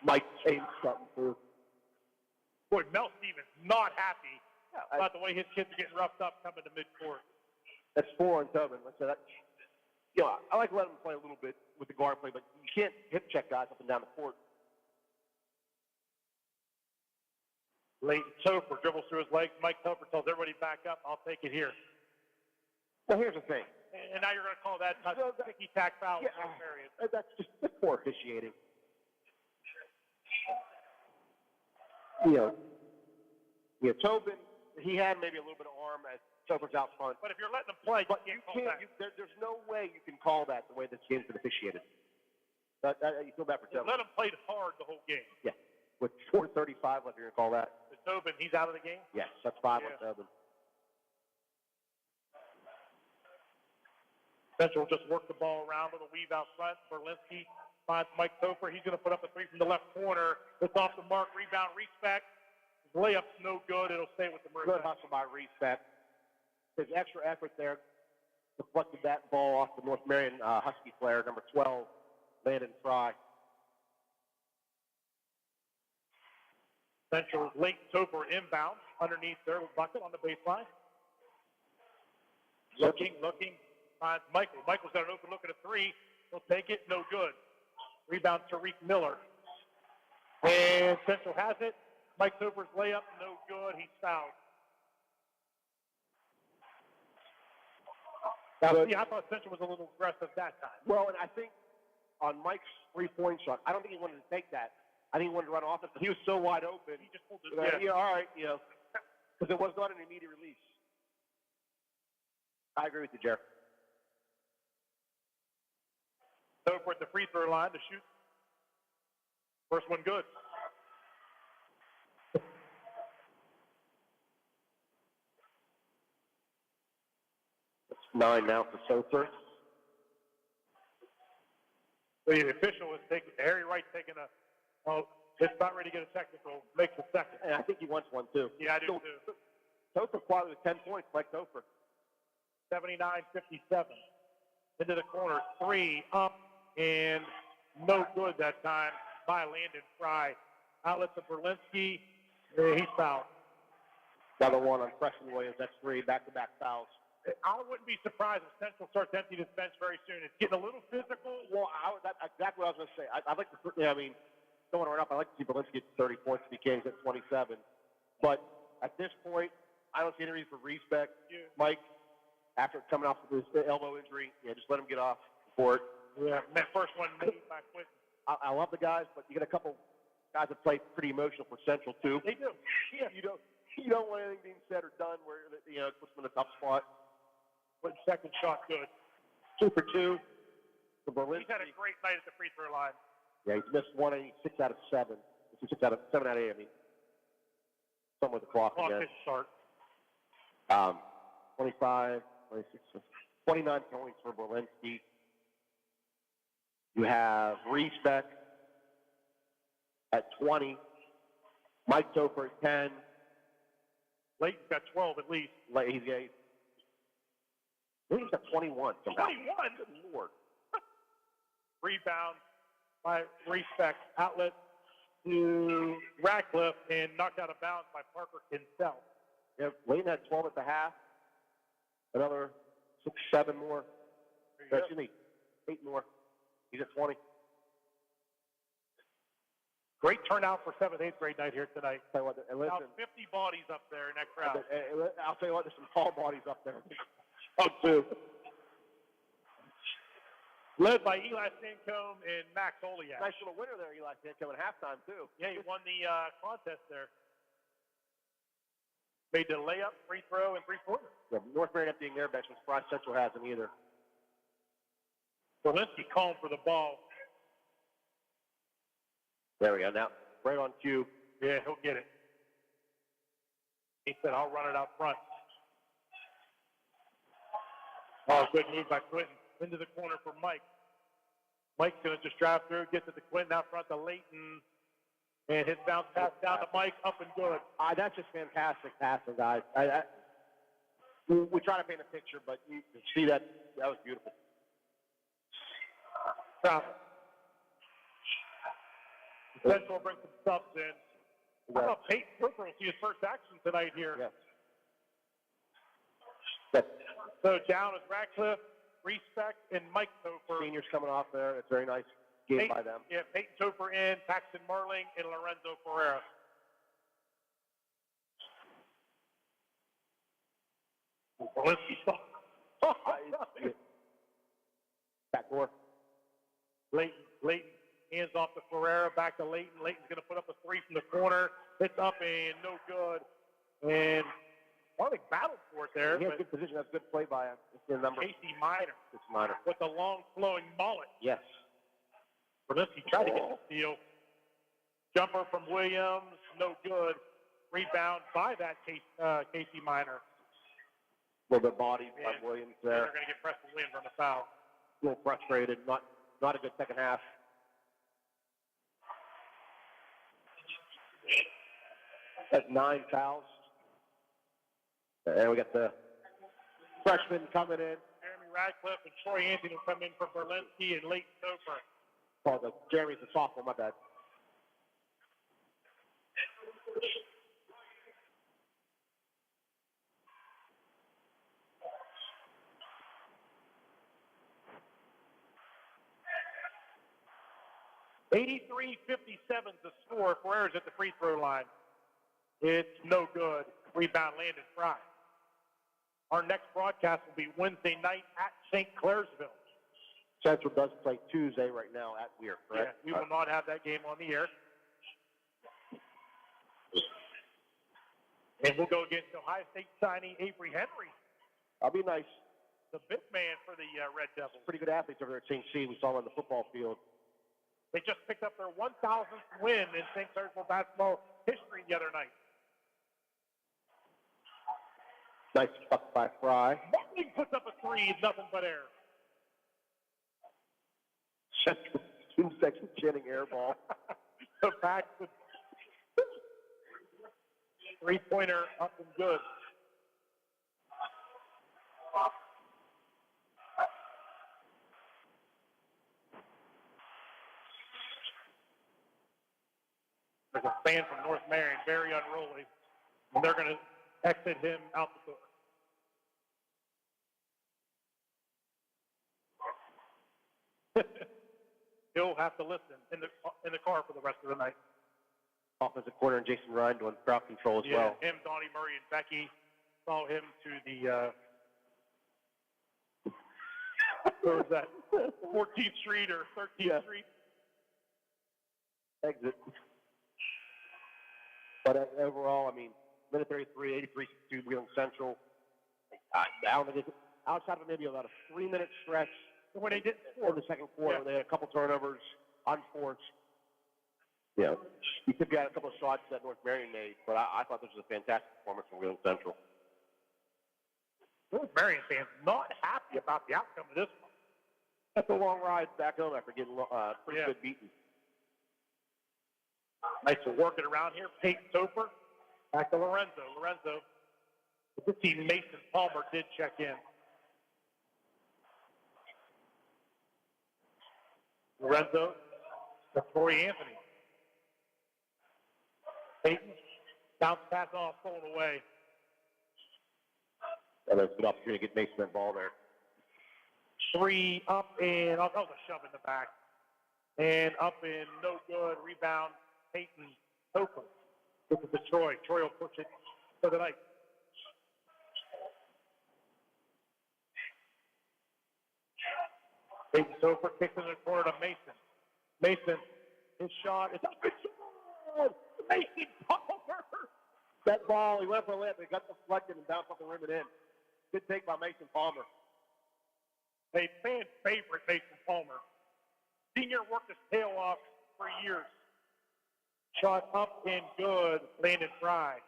Might change something too. Boy, Mel Stevens not happy about the way his kids are getting roughed up coming to midcourt. That's 4 on Tobin. Let's say that. I like to let him play a little bit with the guard play, but you can't hip check guys up and down the court. Leighton Topher dribbles through his legs. Mike Topher tells everybody back up. I'll take it here. Well, here's the thing. And now you're going to call that a ticky-tack foul. Yeah, that's just poor officiating. Tobin, he had maybe a little bit of arm as Topher's out front. But if you're letting him play, But you can't call that. there's no way you can call that the way this game's been officiated. You feel bad for Tobin. Let him play hard the whole game. Yeah. With 4:35 left, you're going to call that? But Tobin, he's out of the game? Yes, that's 5 Yeah. on Tobin. Central will just work the ball around with a weave out front. Berlinski finds Mike Topher. He's going to put up a three from the left corner. It's off the mark. Rebound, respect. His layup's no good. It'll stay with the Maroons. Good hustle by Reset. His extra effort there deflected that ball off the North Marion Husky player, number 12, Landon Fry. Central's Leighton Topher inbound underneath their bucket on the baseline. Looking. Finds Michael. Michael's got an open look at a three. He'll take it. No good. Rebound, Tariq Miller. And Central has it. Mike Topher's layup, no good. He's fouled. I thought Central was a little aggressive that time. Well, and I think on Mike's three-point shot, I don't think he wanted to take that. I think he wanted to run off it, but he was so wide open. He just pulled it. Yeah, all right, because it was not an immediate release. I agree with you, Jeff. Topher at the free throw line to shoot. First one good. It's 9 now for Topher. The official is taking, Harry Wright taking it's about ready to get a technical, makes a second. And I think he wants one, too. Yeah, I do, too. Topher quietly with 10 points, Mike Topher. 79-57. Into the corner, three up, and no good that time by Landon Fry. Outlet to Berlinski. He's fouled. Another one on Preston Williams. That's 3 back-to-back fouls. I wouldn't be surprised if Central starts emptying his bench very soon. It's getting a little physical. Well, that's exactly what I was going to say. I'd like to, don't want to run up. I'd like to see Berlinski get 30 points if he can. He's at 27. But at this point, I don't see any reason for respect. Yeah. Mike, after coming off of his elbow injury, just let him get off the court. Yeah, that first one made by Quinton. I love the guys, but you got a couple guys that play pretty emotional for Central, too. They do. Yeah. You don't want anything being said or done where, it puts them in a tough spot. But second shot good. 2 for 2 for Berlinski. He's had a great night at the free throw line. Yeah, he's missed 1 and he's 6 out of 7. 7 out of 8, I mean. Somewhere the clock again. Clock start. 25, 26, 29 points for Berlinski. You have Respec at 20. Mike Topher at 10. Layton's got 12 at least. He's got 21 somehow. 21? Good Lord. Rebound by Respect. Outlet to Radcliffe and knocked out of bounds by Parker Kinsell. Yeah, Layton had 12 at the half. Another 6, 7 more. Excuse me, 8 more. He's at 20. Great turnout for 7th, 8th grade night here tonight. Tell you what, and listen, About 50 bodies up there in that crowd. I'll tell you what, there's some tall bodies up there. Oh, too. Led by Eli Stancombe and Max Oliak. Nice little winner there, Eli Stancombe at halftime, too. Yeah, he won the contest there. Made the layup, free throw, and three-pointer. Yeah, North Marion emptying their bench, but Frost Central hasn't either. Berlinski calling for the ball. There we go. Now, right on cue. Yeah, he'll get it. He said, I'll run it out front. Oh, good move by Clinton. Into the corner for Mike. Mike's going to just drive through, get to the Clinton out front to Layton. And his bounce pass down to Mike, up and good. That's just fantastic passing, guys. We try to paint a picture, but you can see that was beautiful. Central brings some subs in. How about Peyton Cooper will see his first action tonight here? Yes. So down is Radcliffe, Respect, and Mike Topher. Seniors coming off there. It's a very nice game by them. Yeah, Peyton Topher in, Paxton Marling, and Lorenzo Ferreira. Backdoor. Layton hands off to Ferreira, back to Layton. Layton's going to put up a three from the corner. It's up and no good. And Marling battled for it there. He has good position. That's good play by him. Casey Minor. It's Minor. With the long flowing mullet. Yes. Berlinski tried to get the steal. Jumper from Williams, no good. Rebound by that Casey Minor. A little bit bodied by Williams there. They're going to get Preston Williams on the foul. A little frustrated. Not a good second half. That's 9 fouls. And we got the freshman coming in. Jeremy Radcliffe and Troy Anthony will come in for Berlinski and Layton Topher. Oh, Jeremy's a sophomore, my bad. (83-57) the score. Ferreira's at the free throw line. It's no good. Rebound Landon Fry. Our next broadcast will be Wednesday night at St. Clairsville. Central does play Tuesday right now at Weir, correct? Yeah, we will not have that game on the air. And we'll go against Ohio State signing Avery Henry. That'll be nice. The big man for the Red Devils. Pretty good athletes over there at St. C. We saw them on the football field. They just picked up their 1,000th win in St. Clairsville basketball history the other night. Nice stuff by Fry. Marling puts up a three, nothing but air. Central 2-section chinning air ball. So Paxton. Three-pointer up and good. There's a fan from North Marion, very unruly. And they're going to exit him out the door. He'll have to listen in the car for the rest of the night. Offensive corner and Jason Ryan doing crowd control as well. Him, Donnie Murray, and Becky follow him to the where was that? 14th Street or 13th Street? Exit. But overall, I mean, minute 33, 83-62, Wheeling Central. Outside of maybe about a 3-minute stretch when they did in the second quarter, they had a couple turnovers, unforced. Yeah, you could get a couple of shots that North Marion made, but I thought this was a fantastic performance from Wheeling Central. North Marion fans not happy about the outcome of this one. That's a long ride back home after getting pretty good beaten. Nice to work it around here. Peyton Topher. Back to Lorenzo. Lorenzo. This team, Mason Palmer did check in. Lorenzo. To Corey Anthony. Peyton. Bounce pass off, thrown away. And that's a good opportunity to get Mason that ball there. 3 up and that was a shove in the back. And up and no good. Rebound. Peyton Topher. This is to Troy. Troy will push it for the night. Peyton Topher kicks in the corner to Mason. Mason, his shot is a good shot. Mason Palmer. That ball, he went for a layup. It got deflected and bounced off the rim and in. Good take by Mason Palmer. A fan favorite, Mason Palmer. Senior worked his tail off for years. Shot up and good. Landed Fry.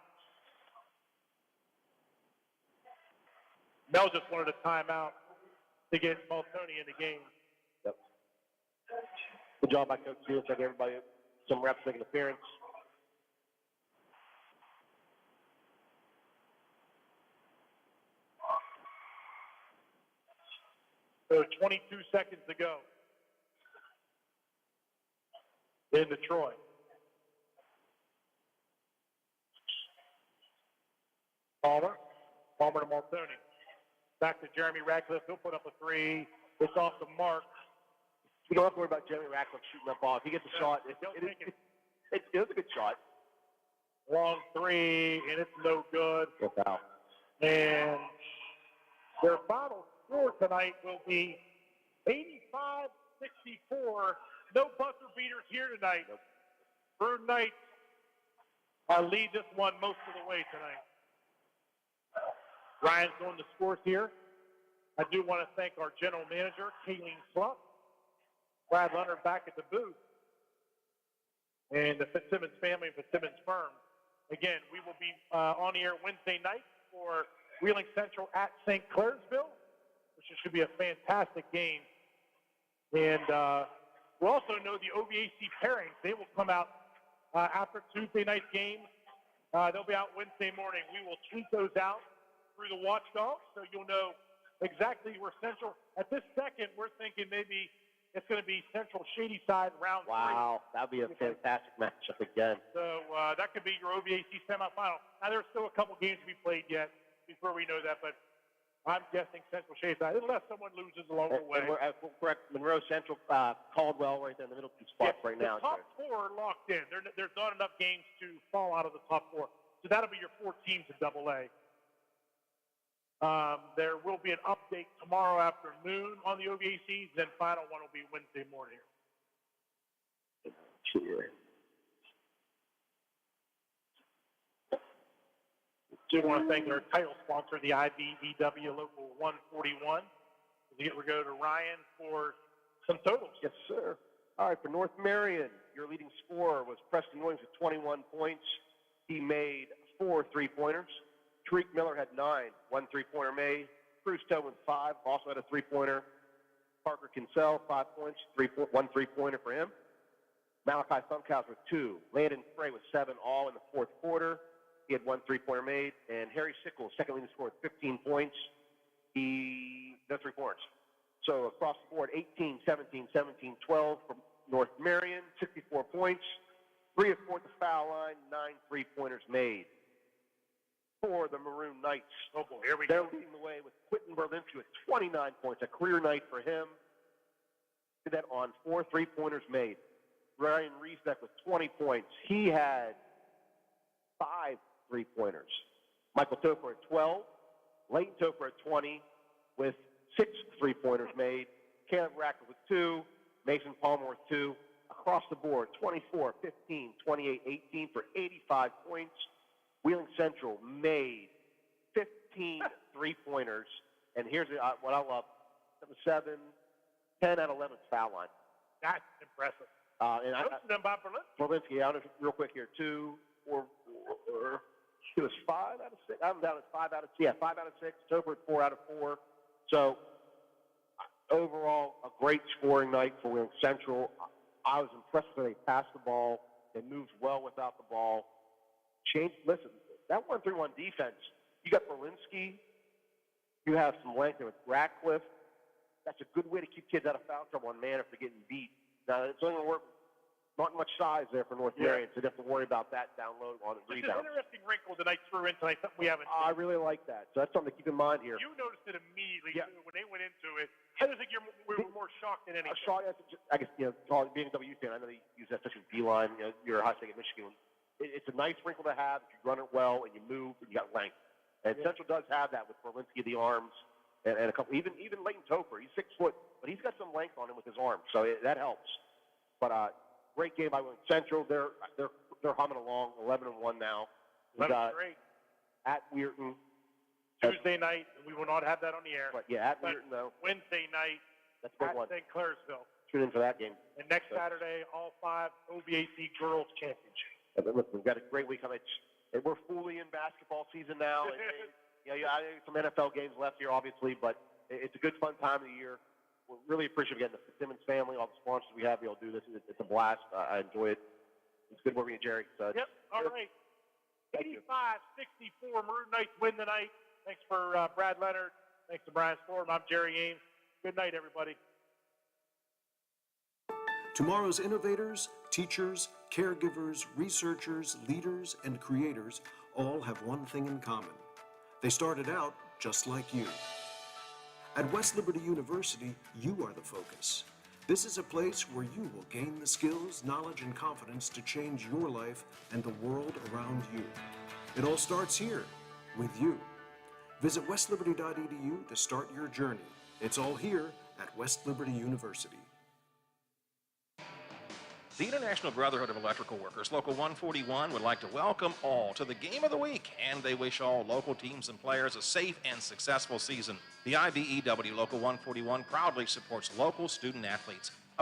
Mel just wanted a timeout to get Maltoni in the game. Yep. Good job by Coach Steele. Check everybody. Some reps making an appearance. So 22 seconds to go. In Detroit. Palmer to Maltoni. Back to Jeremy Radcliffe. He'll put up a 3. It's off the mark. You don't have to worry about Jeremy Radcliffe shooting that ball. If he gets a shot, it is a good shot. Long 3, and it's no good. Good foul. And their final score tonight will be 85-64. No buzzer beaters here tonight. Nope. Brew Knights lead this one most of the way tonight. Ryan's going to scores here. I do want to thank our general manager, Kayleen Sluck, Brad Leonard back at the booth, and the Fitzsimmons family and Fitzsimmons firm. Again, we will be on the air Wednesday night for Wheeling Central at St. Clairsville, which should be a fantastic game. And we'll also know the OVAC pairings. They will come out after Tuesday night's game. They'll be out Wednesday morning. We will tweet those out through the watchdogs, so you'll know exactly where Central. At this second, we're thinking maybe it's going to be Central Shady Side round 3. Wow, that would be a fantastic matchup again. So that could be your OVAC semifinal. Now, there's still a couple games to be played yet before we know that, but I'm guessing Central Shady Side, unless someone loses along the way. Correct, Monroe Central, Caldwell right there in the middle 2 spots right now. The top 4 are locked in. There's not enough games to fall out of the top 4. So that'll be your 4 teams in AA. There will be an update tomorrow afternoon on the OVACs, then final one will be Wednesday morning. Sure. Do want to thank our title sponsor, the IBEW Local 141. We'll go to Ryan for some totals. Yes, sir. All right, for North Marion, your leading scorer was Preston Williams with 21 points. He made 4 3-pointers. Tariq Miller had 9, 1 3-pointer made. Bruce Toe with 5, also had a 3-pointer. Parker Kinsell, 5 points, 1 3-pointer for him. Malachi Thunkhouse with 2. Landon Frey with 7, all in the 4th quarter. He had 1 3-pointer made. And Harry Sickles, second leading scorer with 15 points. No 3-pointers. So across the board, 18, 17, 17, 12 from North Marion, 64 points. 3 of 4 at the foul line, 9 3-pointers made. For the Maroon Knights. Oh, boy, here we They're go. leading the way with Quentin Berlinski with 29 points, a career night for him. Did that on 4 3-pointers made. Ryan Riesbeck with 20 points. He had 5 3-pointers. Michael Topher at 12. Leighton Topher at 20 with 6 3-pointers made. Caleb Rackett with 2. Mason Palmer with 2. Across the board, 24, 15, 28, 18 for 85 points. Wheeling Central made 15 3-pointers. And here's what I love. 7, 10 out of 11 foul line. That's impressive. And Most them by Berlinski, I'll just real quick here. 2, 4, 4. It was 5 out of 6. I'm down at 5 out of 6. Yeah, 5 out of 6. Topher at 4 out of 4. So overall, a great scoring night for Wheeling Central. I was impressed with how they passed the ball. They moved well without the ball. Listen, that 1-3-1 defense, you got Berlinski. You have some length there with Ratcliffe. That's a good way to keep kids out of foul trouble on man if they're getting beat. Now, it's only going to work. Not much size there for North Marion, so you have to worry about that down low on It's rebound. an interesting wrinkle that I threw in tonight, something we haven't seen. I really like that. So that's something to keep in mind here. You noticed it immediately Yeah. too, when they went into it. I just think we were more shocked than anything. I guess, being a W fan, I know they use that such as D-line. You're a high state at Michigan. It's a nice wrinkle to have if you run it well and you move and you got length. And Central does have that with Berlinski, the arms, and a couple, even Leighton Topher. He's 6 foot, but he's got some length on him with his arms, so that helps. But great game by Wheeling Central. They're humming along, 11-1 now. Great. At Weirton. Tuesday night, we will not have that on the air. But at Weirton though. Wednesday night, That's a big at one. St. Clairsville. Tune in for that game. And next Saturday, all 5 OVAC Girls Championship. And look, we've got a great week coming. We're fully in basketball season now. Some NFL games left here, obviously, but it's a good, fun time of the year. We're really appreciative getting the Simmons family, all the sponsors we have. We'll do this. It's a blast. I enjoy it. It's good working with Jerry. So Yep. All right. 85-64. Maroon Knights win tonight. Thanks for Brad Leonard. Thanks to Brian Storm. I'm Jerry Ames. Good night, everybody. Tomorrow's innovators, teachers, caregivers, researchers, leaders, and creators all have one thing in common. They started out just like you. At West Liberty University, you are the focus. This is a place where you will gain the skills, knowledge, and confidence to change your life and the world around you. It all starts here, with you. Visit westliberty.edu to start your journey. It's all here at West Liberty University. The International Brotherhood of Electrical Workers, Local 141, would like to welcome all to the Game of the Week, and they wish all local teams and players a safe and successful season. The IBEW Local 141 proudly supports local student athletes.